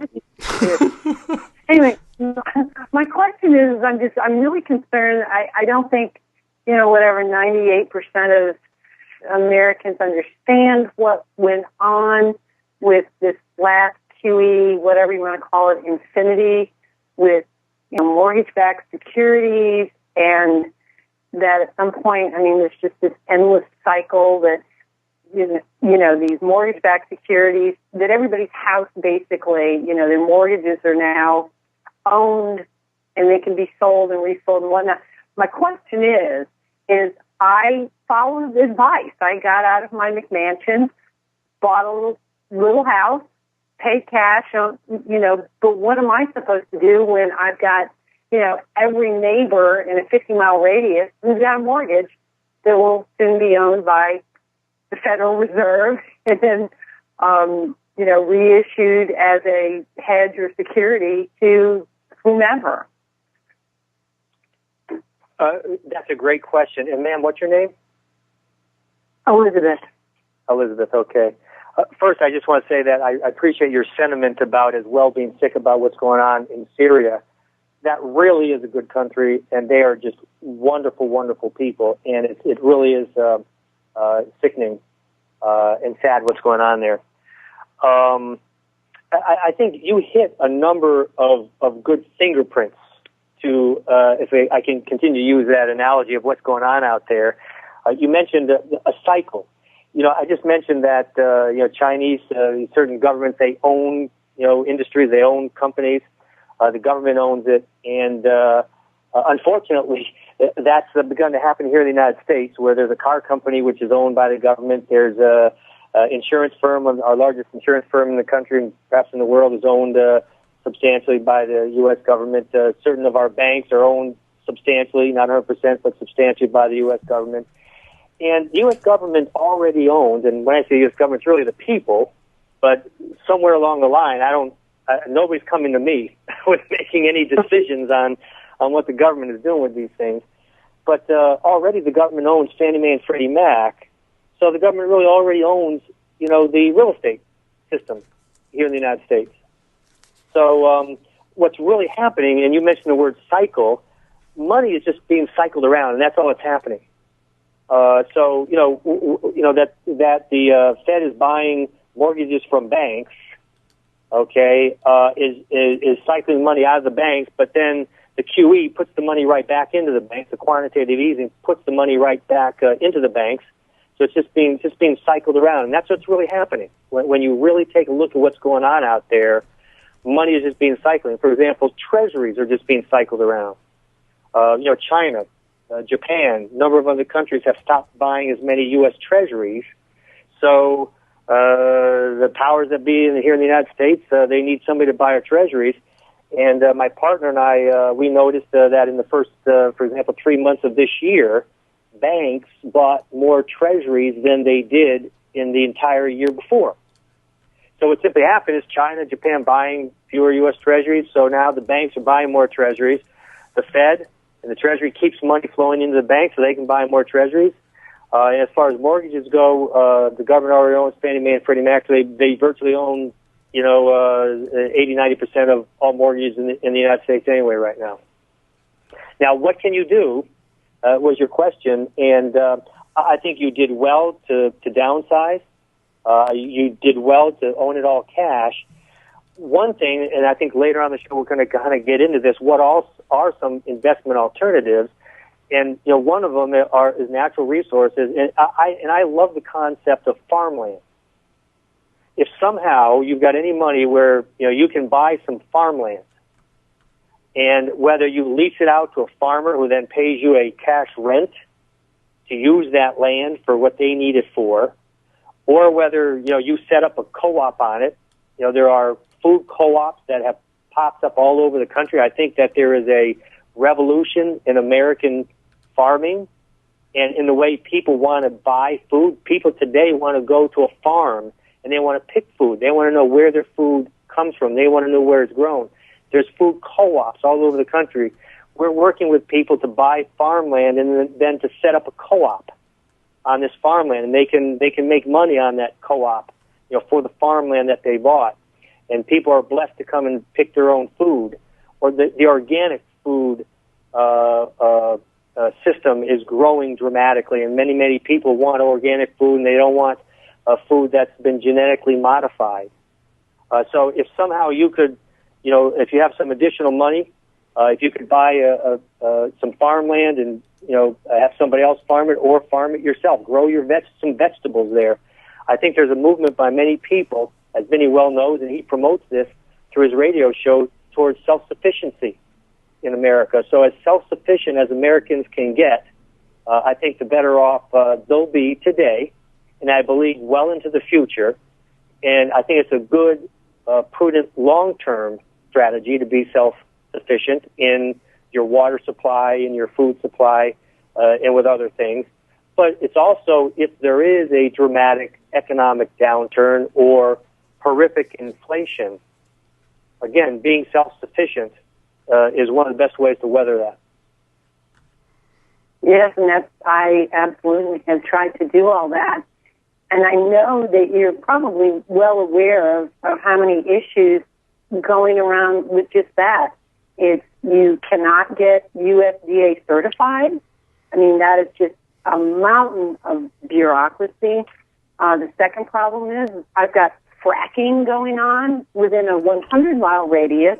Anyway, my question is, I'm really concerned. I don't think, 98% of Americans understand what went on with this last QE, whatever you want to call it, infinity, with mortgage-backed securities, and that at some point, there's just this endless cycle that, these mortgage-backed securities, that everybody's house basically, their mortgages are now owned and they can be sold and resold and whatnot. My question is I followed advice. I got out of my McMansion, bought a little house, paid cash, but what am I supposed to do when I've got, every neighbor in a 50-mile radius who's got a mortgage that will soon be owned by the Federal Reserve and then, reissued as a hedge or security to whomever? That's a great question. And ma'am, what's your name? Elizabeth. Elizabeth, okay. First, I just want to say that I appreciate your sentiment about as well being sick about what's going on in Syria. That really is a good country, and they are just wonderful, wonderful people. And it really is sickening and sad what's going on there. I think you hit a number of good fingerprints to, if I can continue to use that analogy of what's going on out there. You mentioned a cycle. I just mentioned that, Chinese, certain governments, they own, industries, they own companies. The government owns it. And, unfortunately, that's begun to happen here in the United States, where there's a car company which is owned by the government. There's a insurance firm, our largest insurance firm in the country and perhaps in the world, is owned substantially by the U.S. government. Certain of our banks are owned substantially, not 100%, but substantially by the U.S. government. And the U.S. government already owns, and when I say U.S. government, it's really the people, but somewhere along the line, nobody's coming to me with making any decisions on what the government is doing with these things. But already the government owns Fannie Mae and Freddie Mac, so the government really already owns, the real estate system here in the United States. So what's really happening, and you mentioned the word cycle, money is just being cycled around, and that's all that's happening. So that the Fed is buying mortgages from banks, okay, is cycling money out of the banks, but then the QE puts the money right back into the banks. The quantitative easing puts the money right back into the banks. So it's just being cycled around, and that's what's really happening. When you really take a look at what's going on out there, money is just being cycling. For example, treasuries are just being cycled around. China, Japan, a number of other countries have stopped buying as many U.S. treasuries. So the powers that be here in the United States, they need somebody to buy our treasuries. And my partner and I, we noticed that in the first, for example, 3 months of this year, banks bought more treasuries than they did in the entire year before. So what simply happened is China, Japan buying fewer U.S. treasuries, so now the banks are buying more treasuries. The Fed and the Treasury keeps money flowing into the bank so they can buy more Treasuries. And as far as mortgages go, the government already owns Fannie Mae and Freddie Mac, so they virtually own 80-90% of all mortgages in the United States anyway right now. Now, what can you do, was your question, and I think you did well to downsize. You did well to own it all cash. One thing, and I think later on the show we're going to kind of get into this, what else are some investment alternatives? And one of them is natural resources, and I love the concept of farmland. If somehow you've got any money where you can buy some farmland, and whether you lease it out to a farmer who then pays you a cash rent to use that land for what they need it for, or whether you set up a co-op on it. There are food co-ops that have popped up all over the country. I think that there is a revolution in American farming and in the way people want to buy food. People today want to go to a farm and they want to pick food. They want to know where their food comes from. They want to know where it's grown. There's food co-ops all over the country. We're working with people to buy farmland and then to set up a co-op on this farmland, and they can make money on that co-op, for the farmland that they bought. And people are blessed to come and pick their own food, or the organic food system is growing dramatically, and many people want organic food, and they don't want food that's been genetically modified. So if somehow you could, if you have some additional money, if you could buy some farmland and have somebody else farm it or farm it yourself, grow some vegetables there. I think there's a movement by many people, as Vinny well knows, and he promotes this through his radio show, towards self-sufficiency in America. So as self-sufficient as Americans can get, I think the better off they'll be today, and I believe well into the future. And I think it's a good, prudent, long-term strategy to be self-sufficient in your water supply, in your food supply, and with other things. But it's also, if there is a dramatic economic downturn or horrific inflation, again, being self-sufficient is one of the best ways to weather that. Yes, and I absolutely have tried to do all that. And I know that you're probably well aware of how many issues going around with just that. It's you cannot get USDA certified. I mean, that is just a mountain of bureaucracy. The second problem is I've got fracking going on within a 100-mile radius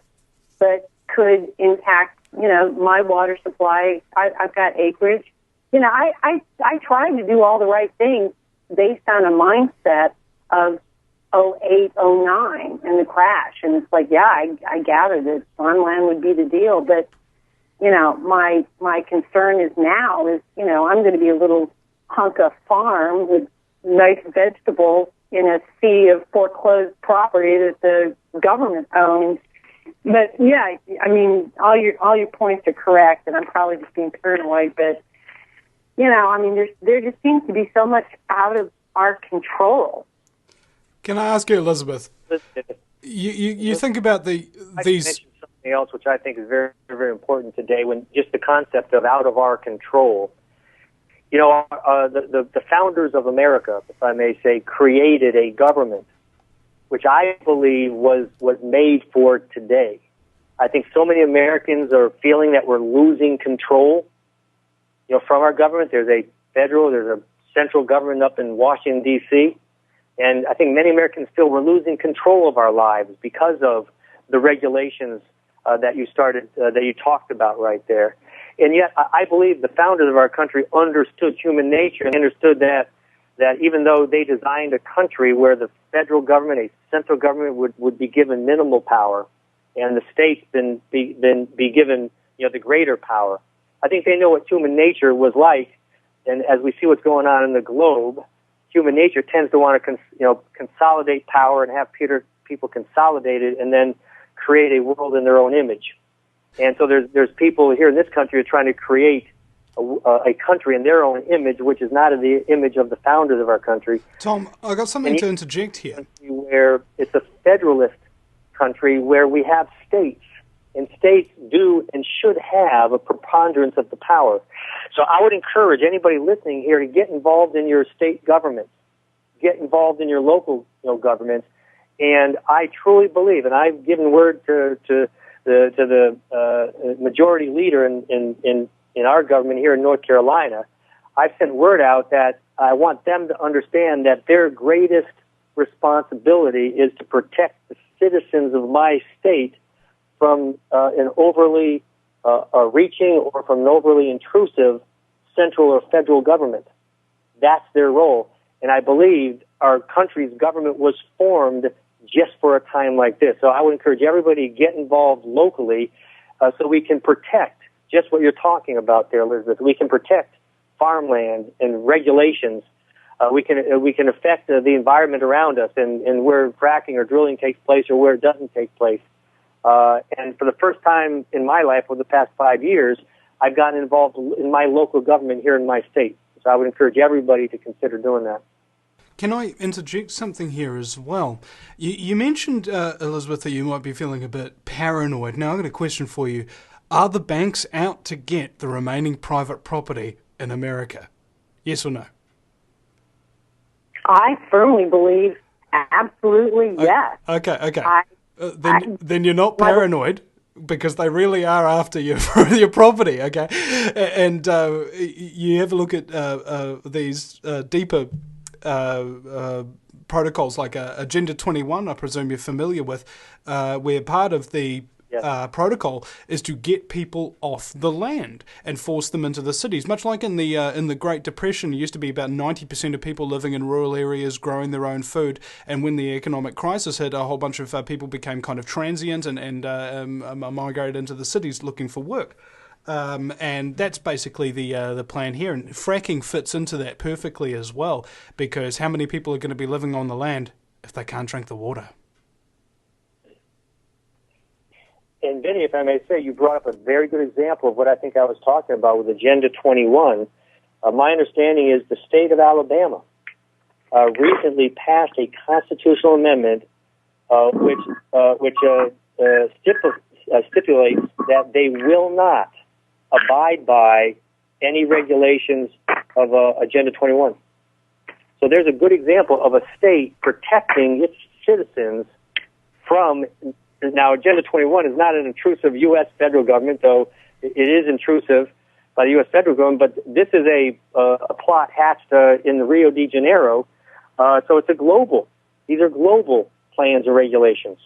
that could impact, my water supply. I've got acreage. I tried to do all the right things based on a mindset of 2008, 2009 and the crash. And it's like, yeah, I gathered that farmland would be the deal. But, my concern is now is, I'm going to be a little hunk of farm with nice vegetables in a sea of foreclosed property that the government owns. But yeah, I mean, all your points are correct, and I'm probably just being paranoid. But there just seems to be so much out of our control. Can I ask you, Elizabeth? You think about these. I mentioned something else which I think is very, very important today. When just the concept of out of our control. The founders of America, if I may say, created a government which I believe was made for today. I think so many Americans are feeling that we're losing control, from our government. There's a central government up in Washington, D.C., and I think many Americans feel we're losing control of our lives because of the regulations that you talked about right there. And yet, I believe the founders of our country understood human nature and understood that even though they designed a country where the federal government, a central government, would be given minimal power, and the states then be given the greater power, I think they know what human nature was like. And as we see what's going on in the globe, human nature tends to want to consolidate power and have people consolidated and then create a world in their own image. And so there's people here in this country who are trying to create a country in their own image, which is not in the image of the founders of our country. Tom, I got something to interject here. Where it's a federalist country where we have states, and states do and should have a preponderance of the power. So I would encourage anybody listening here to get involved in your state governments, get involved in your local governments, and I truly believe, and I've given word to the majority leader in our government here in North Carolina. I've sent word out that I want them to understand that their greatest responsibility is to protect the citizens of my state from an overly reaching or from an overly intrusive central or federal government. That's their role. And I believe our country's government was formed just for a time like this. So I would encourage everybody to get involved locally so we can protect just what you're talking about there, Elizabeth. We can protect farmland and regulations. We can affect the environment around us and where fracking or drilling takes place or where it doesn't take place. And for the first time in my life over the past 5 years, I've gotten involved in my local government here in my state. So I would encourage everybody to consider doing that. Can I interject something here as well? You mentioned, Elizabeth, that you might be feeling a bit paranoid. Now, I've got a question for you. Are the banks out to get the remaining private property in America? Yes or no? I firmly believe absolutely yes. Okay. Then you're not paranoid, because they really are after you for your property, okay? And you have a look at these deeper protocols like Agenda 21, I presume you're familiar with, where part of the protocol is to get people off the land and force them into the cities. Much like in the Great Depression, it used to be about 90% of people living in rural areas growing their own food, and when the economic crisis hit, a whole bunch of people became kind of transient and migrated into the cities looking for work. And that's basically the plan here, and fracking fits into that perfectly as well, because how many people are going to be living on the land if they can't drink the water? And Vinny, if I may say, you brought up a very good example of what I think I was talking about with Agenda 21. My understanding is the state of Alabama recently passed a constitutional amendment which stipulates that they will not abide by any regulations of Agenda 21. So there's a good example of a state protecting its citizens from. Now, Agenda 21 is not an intrusive U.S. federal government, though it is intrusive by the U.S. federal government, but this is a plot hatched in Rio de Janeiro, so it's these are global plans and regulations.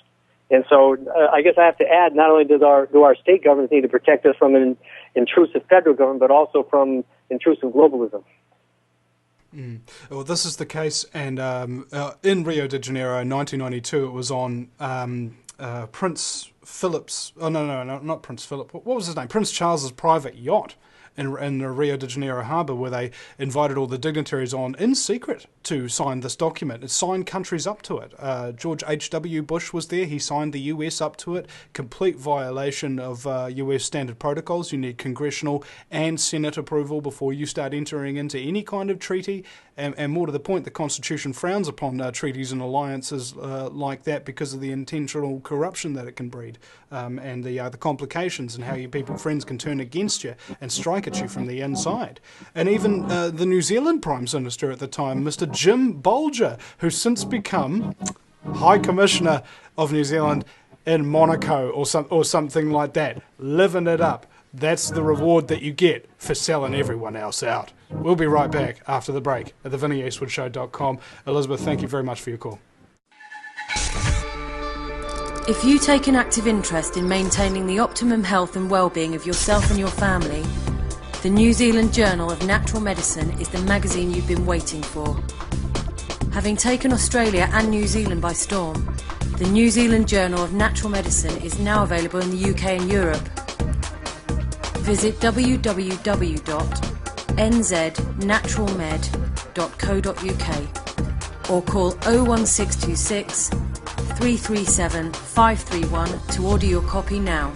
And so I guess I have to add, not only do our state governments need to protect us from an intrusive federal government, but also from intrusive globalism. Well, this is the case, and in Rio de Janeiro in 1992, it was on Prince Philip's, not Prince Philip, what was his name? Prince Charles's private yacht in the Rio de Janeiro harbour, where they invited all the dignitaries on in secret to sign this document. It signed countries up to it. George H.W. Bush was there. He signed the US up to it. Complete violation of US standard protocols. You need congressional and Senate approval before you start entering into any kind of treaty. And more to the point, the Constitution frowns upon treaties and alliances like that because of the intentional corruption that it can breed, and the complications and how your friends can turn against you and strike at you from the inside. And even the New Zealand Prime Minister at the time, Mr. Jim Bolger, who's since become High Commissioner of New Zealand in Monaco or something like that, living it up. That's the reward that you get for selling everyone else out. We'll be right back after the break at thevinnyeastwoodshow.com. Elizabeth, thank you very much for your call. If you take an active interest in maintaining the optimum health and well-being of yourself and your family, the New Zealand Journal of Natural Medicine is the magazine you've been waiting for. Having taken Australia and New Zealand by storm, the New Zealand Journal of Natural Medicine is now available in the UK and Europe. Visit www.nznaturalmed.co.uk or call 01626 337 531 to order your copy now.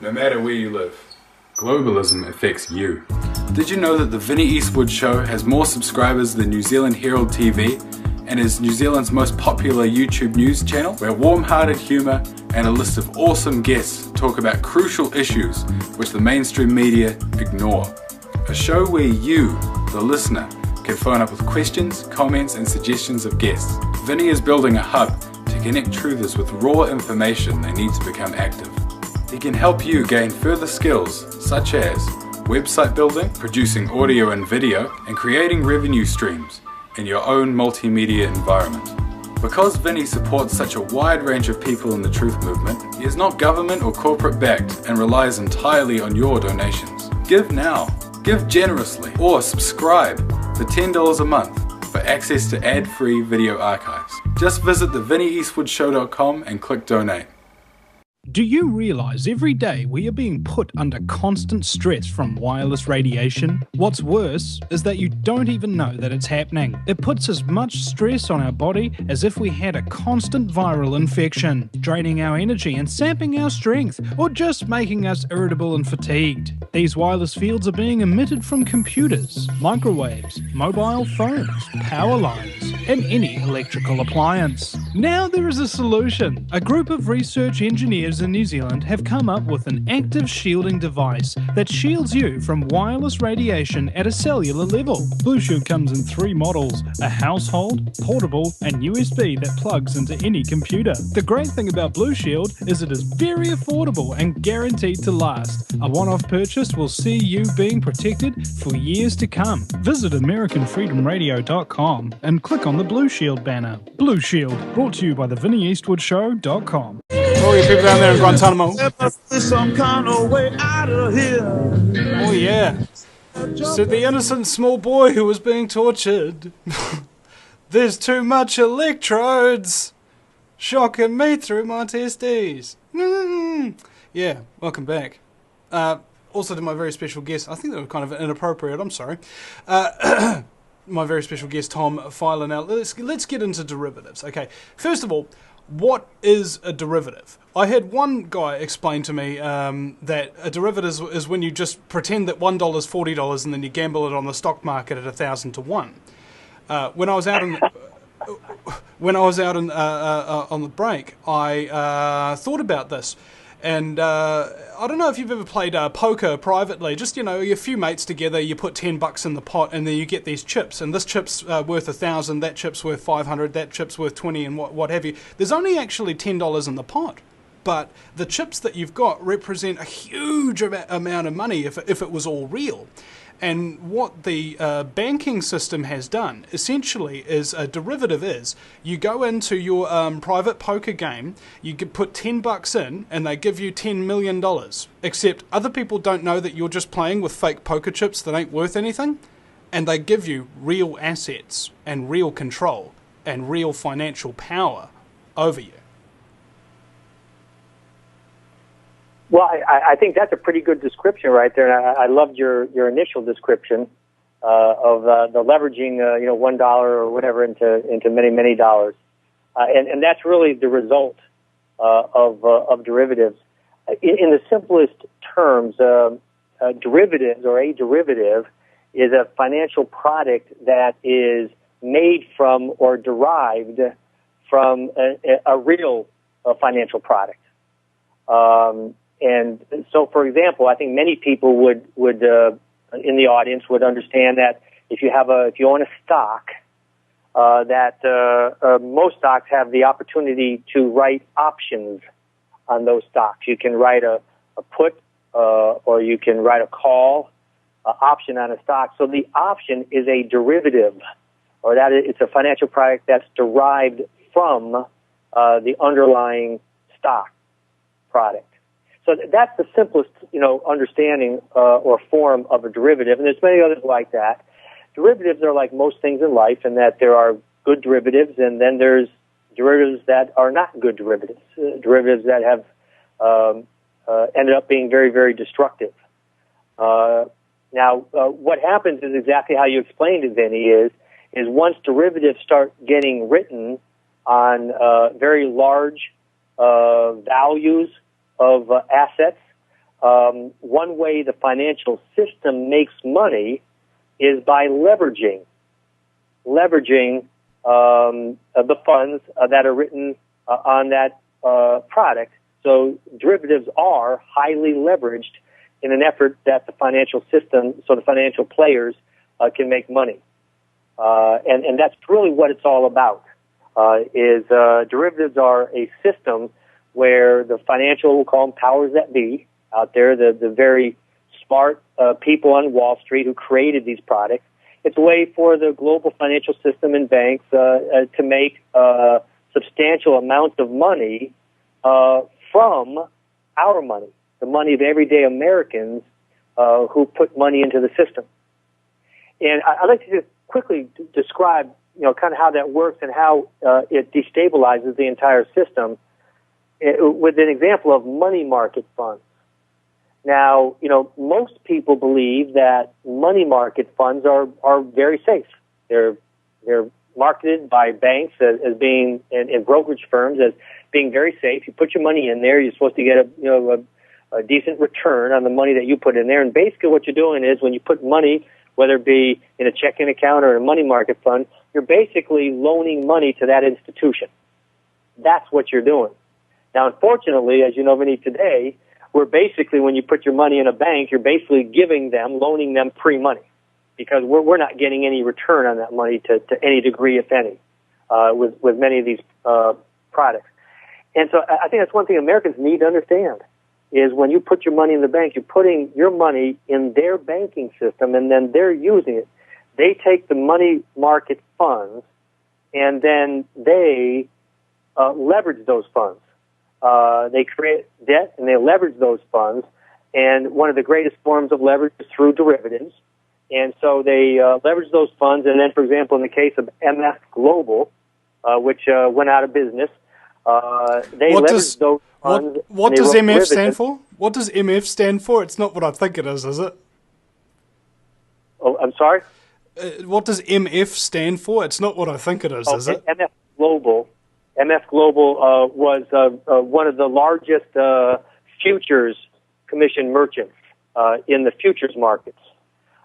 No matter where you live, globalism affects you. Did you know that the Vinny Eastwood Show has more subscribers than New Zealand Herald TV and is New Zealand's most popular YouTube news channel, where warm-hearted humour and a list of awesome guests talk about crucial issues which the mainstream media ignore. A show where you, the listener, can phone up with questions, comments and suggestions of guests. Vinny is building a hub to connect truthers with raw information they need to become active. He can help you gain further skills such as website building, producing audio and video, and creating revenue streams in your own multimedia environment. Because Vinny supports such a wide range of people in the truth movement, he is not government or corporate backed and relies entirely on your donations. Give now, give generously, or subscribe for $10 a month for access to ad-free video archives. Just visit the VinnyEastwoodShow.com and click donate. Do you realise every day we are being put under constant stress from wireless radiation? What's worse is that you don't even know that it's happening. It puts as much stress on our body as if we had a constant viral infection, draining our energy and sapping our strength, or just making us irritable and fatigued. These wireless fields are being emitted from computers, microwaves, mobile phones, power lines, and any electrical appliance. Now there is a solution. A group of research engineers in New Zealand have come up with an active shielding device that shields you from wireless radiation at a cellular level. Blue Shield comes in 3 models: a household, portable, and USB that plugs into any computer. The great thing about Blue Shield is it is very affordable and guaranteed to last. A one-off purchase will see you being protected for years to come. Visit AmericanFreedomRadio.com and click on the Blue Shield banner. Blue Shield, brought to you by the VinnyEastwoodShow.com. All you people down there in Guantanamo. Some kind of way out of here. Oh yeah. Said the innocent small boy who was being tortured. There's too much electrodes shocking me through my testes. Yeah, welcome back. Also to my very special guest. I think that was kind of inappropriate, I'm sorry. My very special guest, Tom Fyler. Now, let's get into derivatives. Okay, first of all, what is a derivative? I had one guy explain to me that a derivative is when you just pretend that $1 is $40 and then you gamble it on the stock market at 1,000 to 1. When I was out on the break, I thought about this. And I don't know if you've ever played poker privately. Just, you know, a few mates together, you put $10 in the pot, and then you get these chips. And this chip's worth 1,000, that chip's worth 500, that chip's worth 20, and what have you. There's only actually $10 in the pot, but the chips that you've got represent a huge amount of money if it was all real. And what the banking system has done, essentially, is a derivative is, you go into your private poker game, you could put $10 in, and they give you $10 million. Except other people don't know that you're just playing with fake poker chips that ain't worth anything, and they give you real assets, and real control, and real financial power over you. Well, I think that's a pretty good description right there. And I loved your initial description of the leveraging, $1 or whatever into many dollars, and that's really the result of derivatives. In the simplest terms, derivatives or a derivative is a financial product that is made from or derived from a real financial product. And so, for example, I think many people would in the audience would understand that if you own a stock, that most stocks have the opportunity to write options on those stocks. You can write a put or you can write a call option on a stock. So the option is a derivative, or it's a financial product that's derived from the underlying stock product. So that's the simplest, understanding or form of a derivative, and there's many others like that. Derivatives are like most things in life, in that there are good derivatives, and then there's derivatives that are not good derivatives, derivatives that have ended up being very, very destructive. Now, what happens is exactly how you explained it, Vinny, is once derivatives start getting written on very large values of assets, one way the financial system makes money is by leveraging the funds that are written on that product. So derivatives are highly leveraged in an effort that the financial system, so the financial players, can make money. And that's really what it's all about. Derivatives are a system where the financial, we'll call them powers that be out there, the very smart people on Wall Street who created these products. It's a way for the global financial system and banks to make substantial amounts of money from our money, the money of everyday Americans who put money into the system. And I'd like to just quickly describe, kind of how that works and how it destabilizes the entire system with an example of money market funds. Now, most people believe that money market funds are very safe. They're marketed by banks as being, and brokerage firms as being very safe. You put your money in there, you're supposed to get a decent return on the money that you put in there. And basically what you're doing is when you put money, whether it be in a checking account or a money market fund, you're basically loaning money to that institution. That's what you're doing. Now, unfortunately, as you know, Vinny, today, we're basically, when you put your money in a bank, you're basically loaning them free money, because we're not getting any return on that money to any degree, if any, with many of these products. And so I think that's one thing Americans need to understand, is when you put your money in the bank, you're putting your money in their banking system, and then they're using it. They take the money market funds, and then they leverage those funds. They create debt, and they leverage those funds. And one of the greatest forms of leverage is through derivatives. And so they leverage those funds. And then, for example, in the case of MF Global, which went out of business, they leveraged those funds. What does MF stand for? What does MF stand for? It's not what I think it is it? Oh, I'm sorry? What does MF stand for? It's not what I think it is it? MF Global. MF Global was one of the largest futures commission merchants in the futures markets.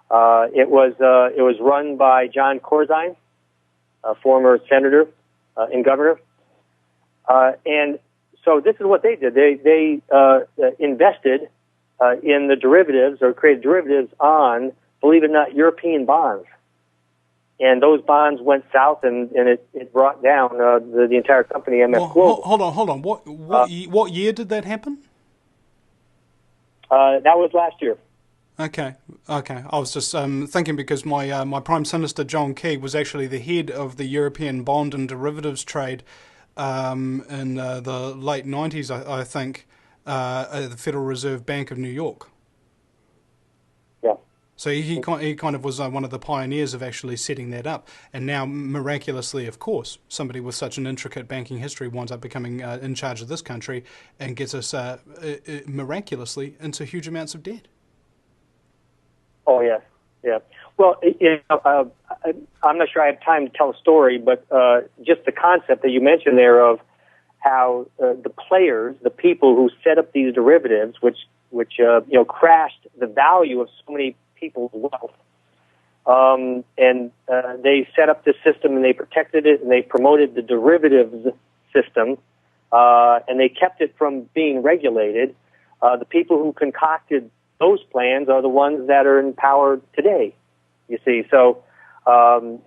It was run by John Corzine, a former senator and governor. And so this is what they did. They invested in the derivatives, or created derivatives on, believe it or not, European bonds. And those bonds went south, and it brought down the entire company, MF Global. Hold on. What year did that happen? That was last year. Okay. I was just thinking, because my Prime Minister, John Key, was actually the head of the European bond and derivatives trade in the late 90s, I think, at the Federal Reserve Bank of New York. Yeah. So he kind of was one of the pioneers of actually setting that up. And now, miraculously, of course, somebody with such an intricate banking history winds up becoming in charge of this country and gets us miraculously into huge amounts of debt. Oh, yes. Yeah. Well, I'm not sure I have time to tell a story, but just the concept that you mentioned there of how the players, the people who set up these derivatives, which crashed the value of so many people's wealth, and they set up this system, and they protected it, and they promoted the derivatives system, and they kept it from being regulated. The people who concocted those plans are the ones that are in power today, you see. So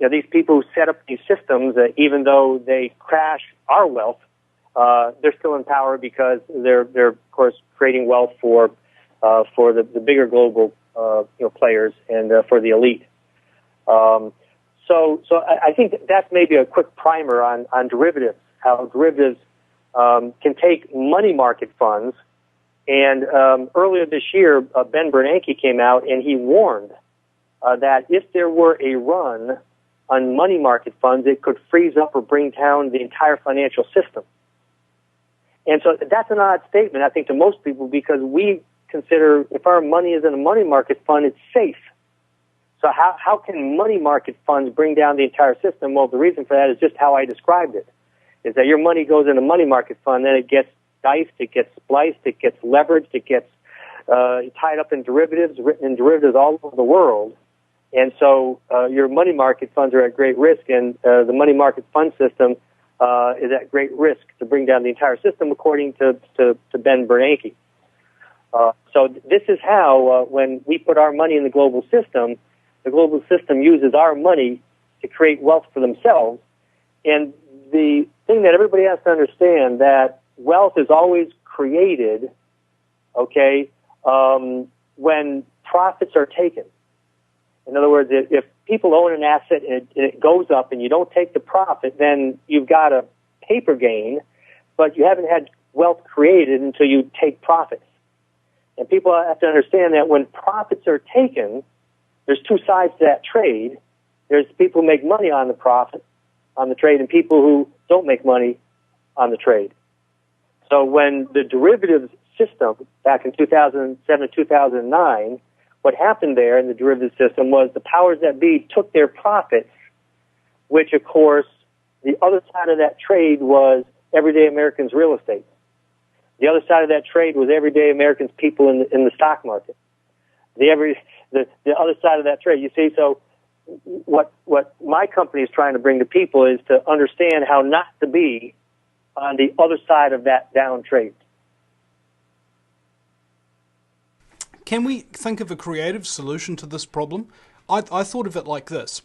these people who set up these systems, even though they crash our wealth, they're still in power because they're of course creating wealth for the bigger global players and for the elite. So I think that's maybe a quick primer on derivatives, how derivatives can take money market funds. And earlier this year, Ben Bernanke came out and he warned that if there were a run on money market funds, it could freeze up or bring down the entire financial system. And so that's an odd statement, I think, to most people, because we consider if our money is in a money market fund, it's safe. So how can money market funds bring down the entire system? Well, the reason for that is just how I described it, is that your money goes in a money market fund, then it gets diced, it gets spliced, it gets leveraged, it gets tied up in derivatives, written in derivatives all over the world. And so your money market funds are at great risk, and the money market fund system is at great risk to bring down the entire system, according to Ben Bernanke. So this is how, when we put our money in the global system uses our money to create wealth for themselves. And the thing that everybody has to understand, that wealth is always created, okay, when profits are taken. In other words, if people own an asset and it goes up and you don't take the profit, then you've got a paper gain, but you haven't had wealth created until you take profits. And people have to understand that when profits are taken, there's two sides to that trade. There's people who make money on the profit, on the trade, and people who don't make money on the trade. So when the derivatives system, back in 2007 to 2009, what happened there in the derivative system was the powers that be took their profits, which, of course, the other side of that trade was everyday Americans' real estate. The other side of that trade was everyday Americans' people in the stock market. The other side of that trade, you see, so what my company is trying to bring to people is to understand how not to be on the other side of that down trade. Can we think of a creative solution to this problem? I thought of it like this.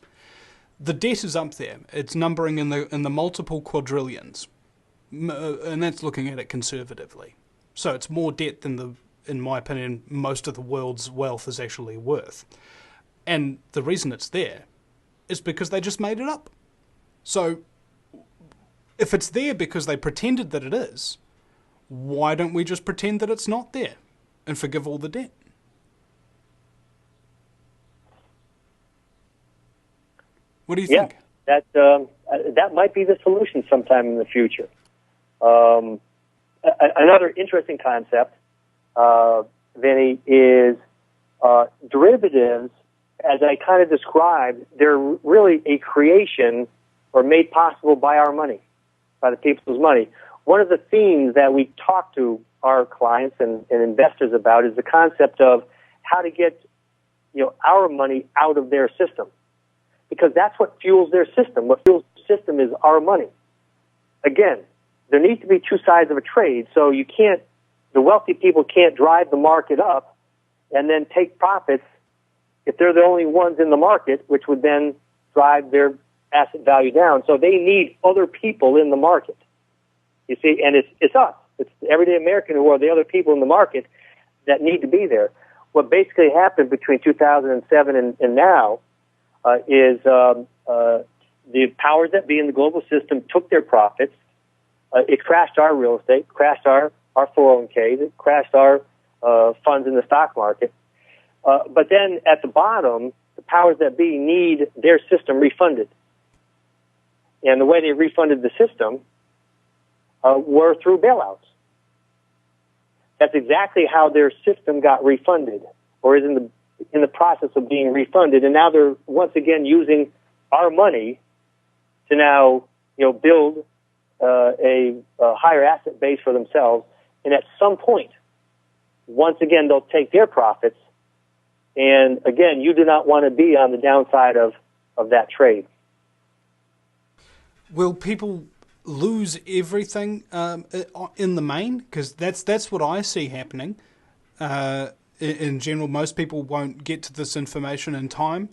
The debt is up there. It's numbering in the multiple quadrillions. And that's looking at it conservatively. So it's more debt than, in my opinion, most of the world's wealth is actually worth. And the reason it's there is because they just made it up. So if it's there because they pretended that it is, why don't we just pretend that it's not there and forgive all the debt? What do you think? That might be the solution sometime in the future. Another interesting concept, Vinny, is derivatives, as I kind of described, they're really a creation or made possible by our money, by the people's money. One of the themes that we talk to our clients and investors about is the concept of how to get our money out of their system, because that's what fuels their system. What fuels the system is our money. Again, there needs to be two sides of a trade, so the wealthy people can't drive the market up and then take profits if they're the only ones in the market, which would then drive their asset value down. So they need other people in the market. You see, and it's us. It's the everyday American who are the other people in the market that need to be there. What basically happened between 2007 and now is the powers that be in the global system took their profits. It crashed our real estate, crashed our 401ks, it crashed our funds in the stock market. But then at the bottom, the powers that be need their system refunded. And the way they refunded the system were through bailouts. That's exactly how their system got refunded, or is in the process of being refunded. And now they're once again using our money to now build a higher asset base for themselves. And at some point, once again, they'll take their profits. And again, you do not want to be on the downside of that trade. Will people lose everything in the main? Because that's what I see happening. In general, most people won't get to this information in time,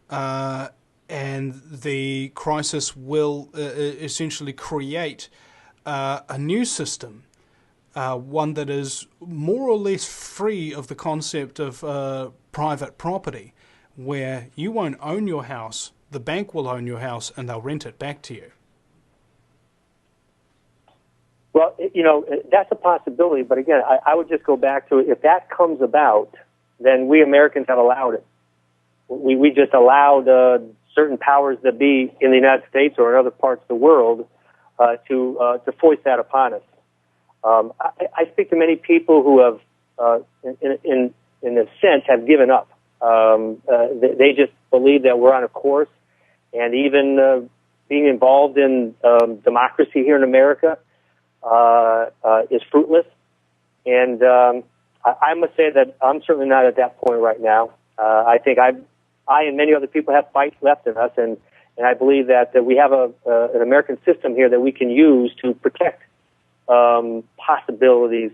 and the crisis will essentially create a new system, one that is more or less free of the concept of private property, where you won't own your house, the bank will own your house, and they'll rent it back to you. Well, that's a possibility, but again, I would just go back to, if that comes about, then we Americans have allowed it. We just allowed certain powers that be in the United States or in other parts of the world to foist that upon us. I speak to many people who have, in a sense, have given up. They just believe that we're on a course, and even being involved in democracy here in America is fruitless. And I must say that I'm certainly not at that point right now. I think I've I and many other people have fight left in us, and I believe that we have an American system here that we can use to protect possibilities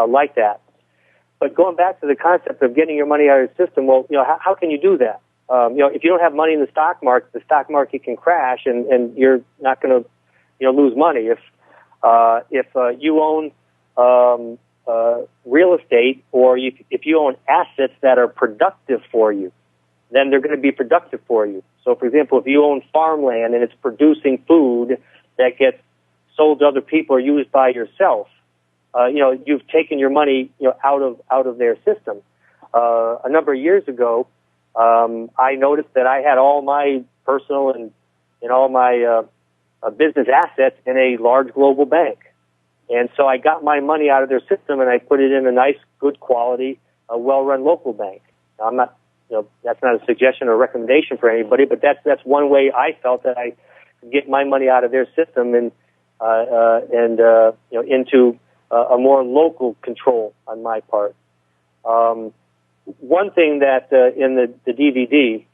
like that. But going back to the concept of getting your money out of the system, well, how can you do that? If you don't have money in the stock market can crash, and you're not going to, lose money. If you own real estate, or if you own assets that are productive for you, then they're going to be productive for you. So, for example, if you own farmland and it's producing food that gets sold to other people or used by yourself, you've taken your money, out of their system. A number of years ago, I noticed that I had all my personal and all my business assets in a large global bank. And so I got my money out of their system and I put it in a nice, good quality, well-run local bank. Now, I'm not, that's not a suggestion or recommendation for anybody, but that's one way I felt that I could get my money out of their system and into a more local control on my part. One thing that in the DVD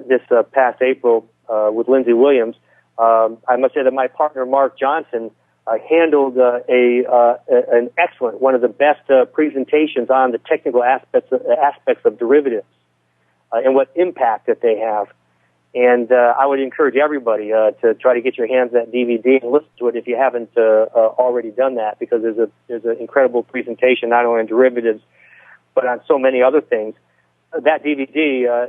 this past April with Lindsey Williams, I must say that my partner Mark Johnson handled an excellent, one of the best presentations on the technical aspects of derivatives and what impact that they have. And I would encourage everybody to try to get your hands on that DVD and listen to it if you haven't already done that, because there's an incredible presentation not only on derivatives but on so many other things. That DVD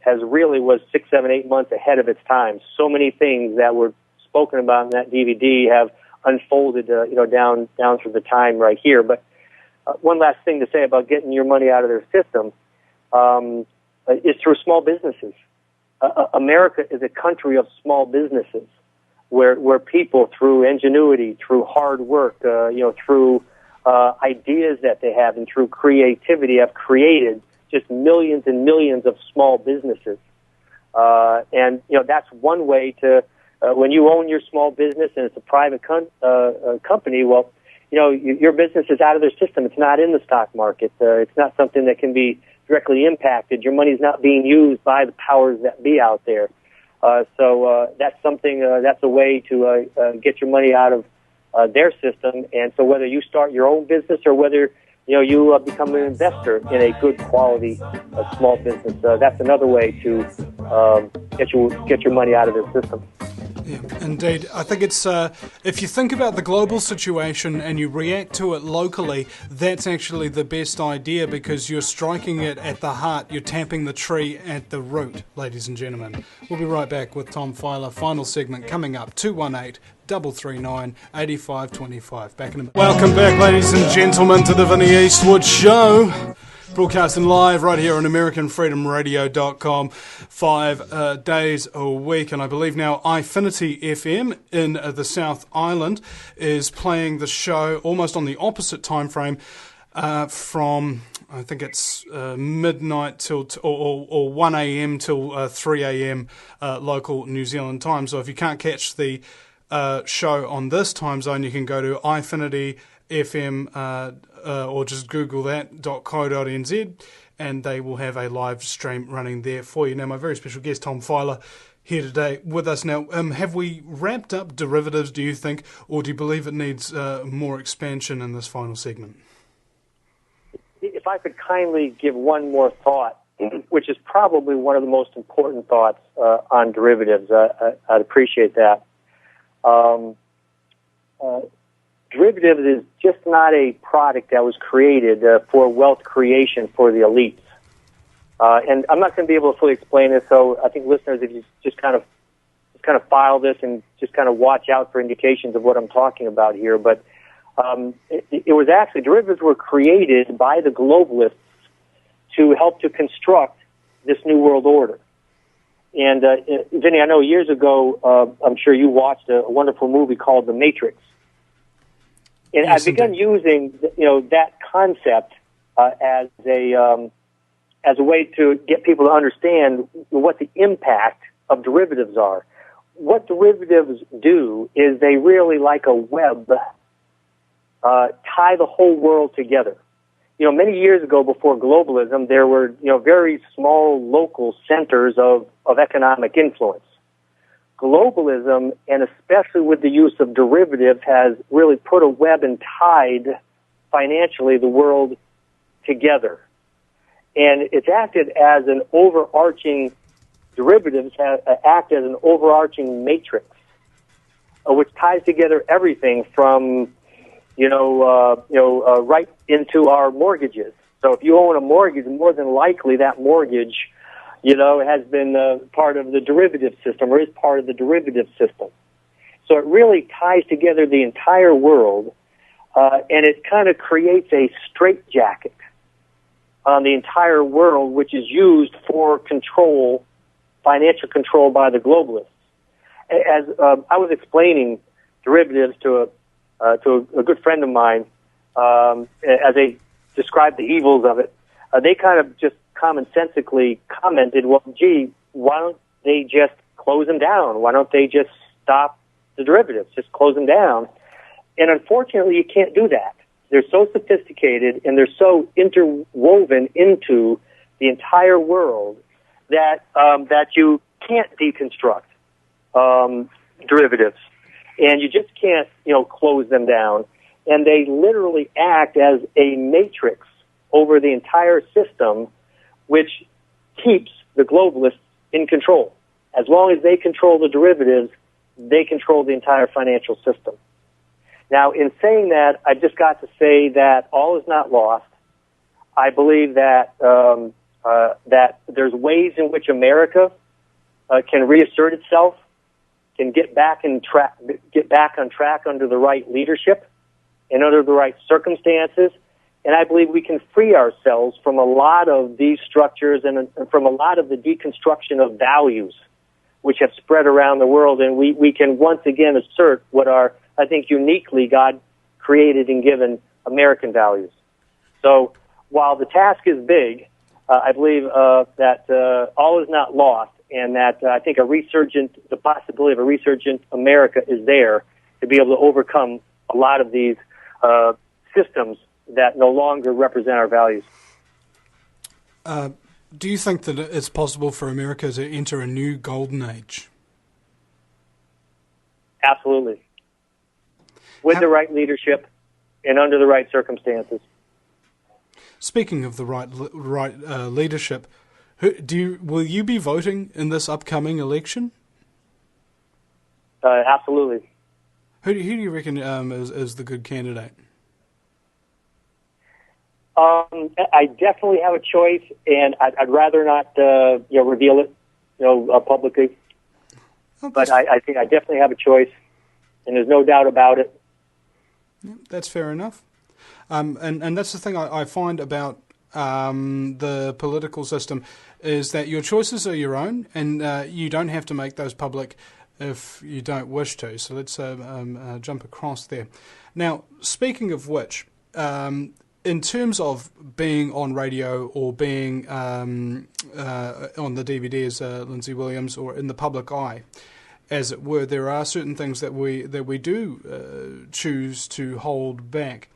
has really was 6, 7, 8 months ahead of its time. So many things that were spoken about in that DVD have unfolded, down through the time right here. But one last thing to say about getting your money out of their system is through small businesses. America is a country of small businesses, where people, through ingenuity, through hard work, through ideas that they have, and through creativity, have created just millions and millions of small businesses. And that's one way to. When you own your small business and it's a private company, well, your business is out of their system. It's not in the stock market. It's not something that can be directly impacted. Your money's not being used by the powers that be out there. So that's something. That's a way to get your money out of their system. And so whether you start your own business or whether you become an investor in a good quality small business, that's another way to get your money out of their system. Yeah, indeed. I think it's, if you think about the global situation and you react to it locally, that's actually the best idea, because you're striking it at the heart, you're tapping the tree at the root, ladies and gentlemen. We'll be right back with Tom Fyler. Final segment coming up, 218-339-8525. Back in a minute. Welcome back, ladies and gentlemen, to the Vinny Eastwood Show. Broadcasting live right here on AmericanFreedomRadio.com 5 days a week. And I believe now iFinity FM in the South Island is playing the show almost on the opposite time frame from, I think it's midnight till or 1 a.m. till 3 a.m. Local New Zealand time. So if you can't catch the show on this time zone, you can go to iFinity FM or just Google that .co.nz, and they will have a live stream running there for you. Now, my very special guest, Tom Fyler, here today with us. Now, have we wrapped up derivatives, do you think, or do you believe it needs more expansion in this final segment? If I could kindly give one more thought, which is probably one of the most important thoughts on derivatives, I'd appreciate that. Derivatives is just not a product that was created for wealth creation for the elites. And I'm not going to be able to fully explain this, so I think listeners, if you just kind of file this and just kind of watch out for indications of what I'm talking about here. But it was actually, derivatives were created by the globalists to help to construct this new world order. And Vinny, I know years ago, I'm sure you watched a wonderful movie called The Matrix. And yes, I've begun using, that concept as a way to get people to understand what the impact of derivatives are. What derivatives do is they really, like a web, tie the whole world together. many years ago, before globalism, there were, very small local centers of economic influence. Globalism, and especially with the use of derivatives, has really put a web and tied financially the world together. And it's acted as an overarching, derivatives act as an overarching matrix, which ties together everything from, right into our mortgages. So if you own a mortgage, more than likely that mortgage, has been part of the derivative system, or is part of the derivative system. So it really ties together the entire world, and it kind of creates a straitjacket on the entire world, which is used for control, financial control by the globalists. As I was explaining derivatives to a good friend of mine, as they described the evils of it, they kind of just commonsensically commented, well, gee, why don't they just close them down? Why don't they just stop the derivatives, just close them down? And unfortunately, you can't do that. They're so sophisticated and they're so interwoven into the entire world that you can't deconstruct derivatives, and you just can't close them down. And they literally act as a matrix over the entire system, which keeps the globalists in control. As long as they control the derivatives, they control the entire financial system. Now, in saying that, I just got to say that all is not lost. I believe that that there's ways in which America can reassert itself, can get back on track under the right leadership and under the right circumstances. And I believe we can free ourselves from a lot of these structures and from a lot of the deconstruction of values which have spread around the world. And we can once again assert what are, I think, uniquely God created and given American values. So while the task is big, I believe that all is not lost, and that I think the possibility of a resurgent America is there to be able to overcome a lot of these systems that no longer represent our values. Do you think that it's possible for America to enter a new golden age? Absolutely. With the right leadership and under the right circumstances. Speaking of the right leadership, will you be voting in this upcoming election? Absolutely. Who do you reckon is the good candidate? I definitely have a choice, and I'd rather not reveal it publicly. Oh, but I think I definitely have a choice, and there's no doubt about it. Yeah, that's fair enough. And that's the thing I find about the political system, is that your choices are your own, and you don't have to make those public if you don't wish to. So let's jump across there. Now, speaking of which, in terms of being on radio or being on the DVD as Lindsay Williams, or in the public eye, as it were, there are certain things that we do choose to hold back.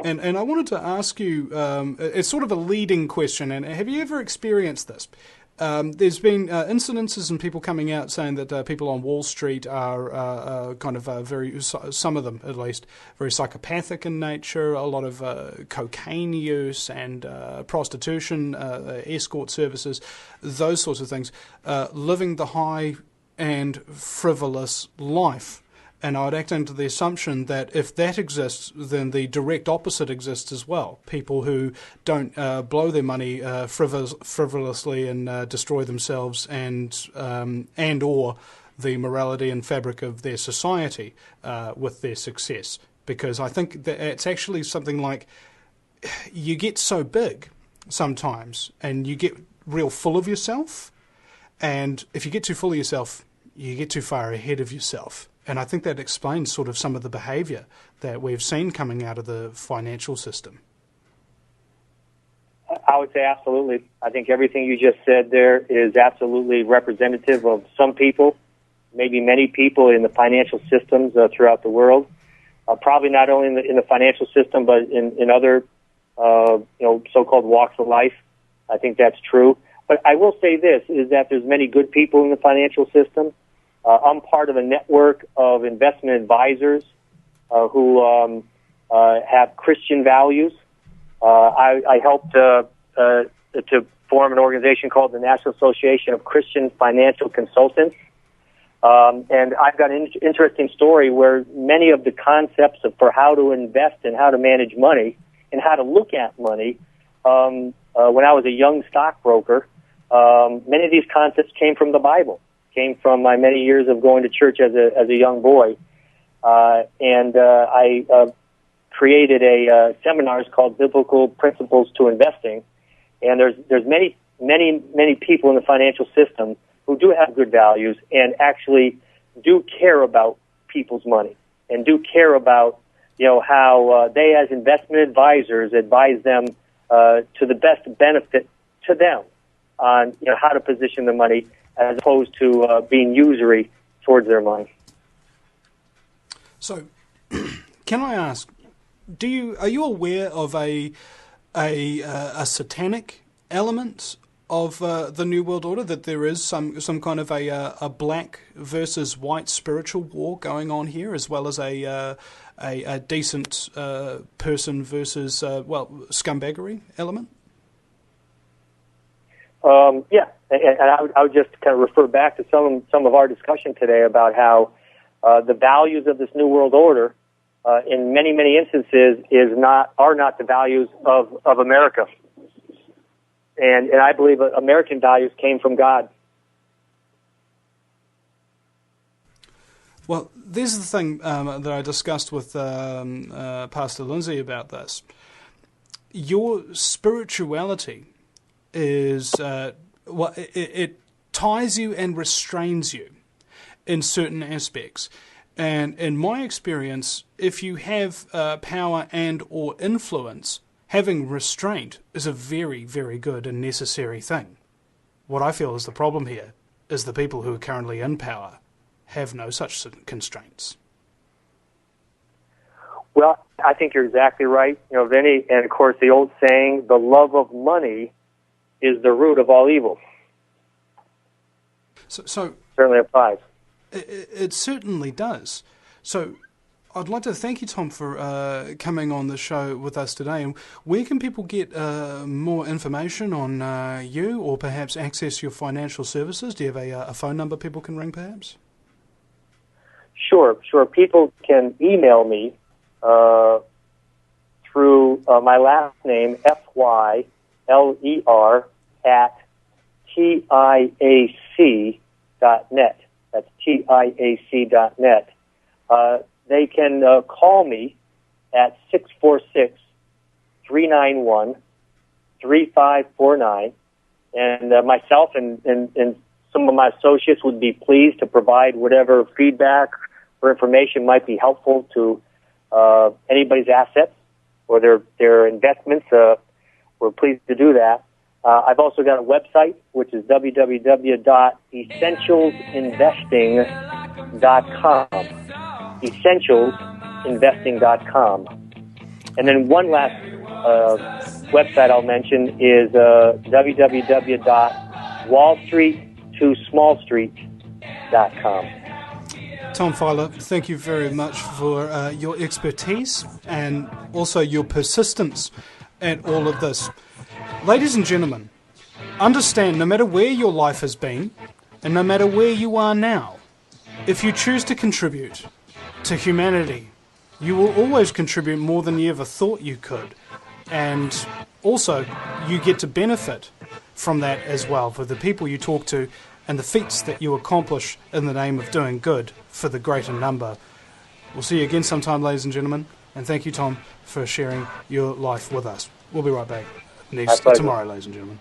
And I wanted to ask you, it's sort of a leading question, and have you ever experienced this? There's been incidences and people coming out saying that people on Wall Street are kind of some of them at least, very psychopathic in nature, a lot of cocaine use and prostitution, escort services, those sorts of things, living the high and frivolous life. And I would act under the assumption that if that exists, then the direct opposite exists as well. People who don't blow their money frivolously and destroy themselves and or the morality and fabric of their society with their success. Because I think that it's actually something like you get so big sometimes and you get real full of yourself. And if you get too full of yourself, you get too far ahead of yourself. And I think that explains sort of some of the behaviour that we've seen coming out of the financial system. I would say absolutely. I think everything you just said there is absolutely representative of some people, maybe many people in the financial systems throughout the world. Probably not only in the financial system, but in other so-called walks of life. I think that's true. But I will say this, is that there's many good people in the financial system. I'm part of a network of investment advisors who have Christian values. I helped to form an organization called the National Association of Christian Financial Consultants. And I've got an interesting story where many of the concepts for how to invest and how to manage money and how to look at money, when I was a young stockbroker, many of these concepts came from the Bible, came from my many years of going to church as a young boy. And I created a seminars called Biblical Principles to Investing. And there's many people in the financial system who do have good values and actually do care about people's money and do care about, how they as investment advisors advise them to the best benefit to them on, how to position the money as opposed to being usury towards their money. So, can I ask, are you aware of a satanic element of the New World Order, that there is some kind of a black versus white spiritual war going on here, as well as a decent person versus scumbaggery element? Yeah, and I would just kind of refer back to some of our discussion today about how the values of this New World Order, in many instances, are not the values of America. And I believe American values came from God. Well, there's the thing that I discussed with Pastor Lindsay about this. Your spirituality is, it ties you and restrains you in certain aspects. And in my experience, if you have power and or influence, having restraint is a very, very good and necessary thing. What I feel is the problem here is the people who are currently in power have no such constraints. Well, I think you're exactly right, Vinny. And of course, the old saying, the love of money is the root of all evil. So certainly applies. It certainly does. So I'd like to thank you, Tom, for coming on the show with us today. And where can people get more information on you, or perhaps access your financial services? Do you have a phone number people can ring, perhaps? Sure. People can email me through my last name, Fyler, at TIAC.net. That's TIAC.net. They can call me at 646-391-3549, and myself and some of my associates would be pleased to provide whatever feedback or information might be helpful to anybody's assets or their investments. We're pleased to do that. I've also got a website, which is www.essentialsinvesting.com. Essentialsinvesting.com. And then one last website I'll mention is www.wallstreet2smallstreet.com. Tom Fyler, thank you very much for your expertise and also your persistence at all of this. Ladies and gentlemen, understand no matter where your life has been and no matter where you are now, if you choose to contribute to humanity, you will always contribute more than you ever thought you could. And also, you get to benefit from that as well, for the people you talk to and the feats that you accomplish in the name of doing good for the greater number. We'll see you again sometime, ladies and gentlemen, and thank you, Tom, for sharing your life with us. We'll be right back tomorrow, ladies and gentlemen.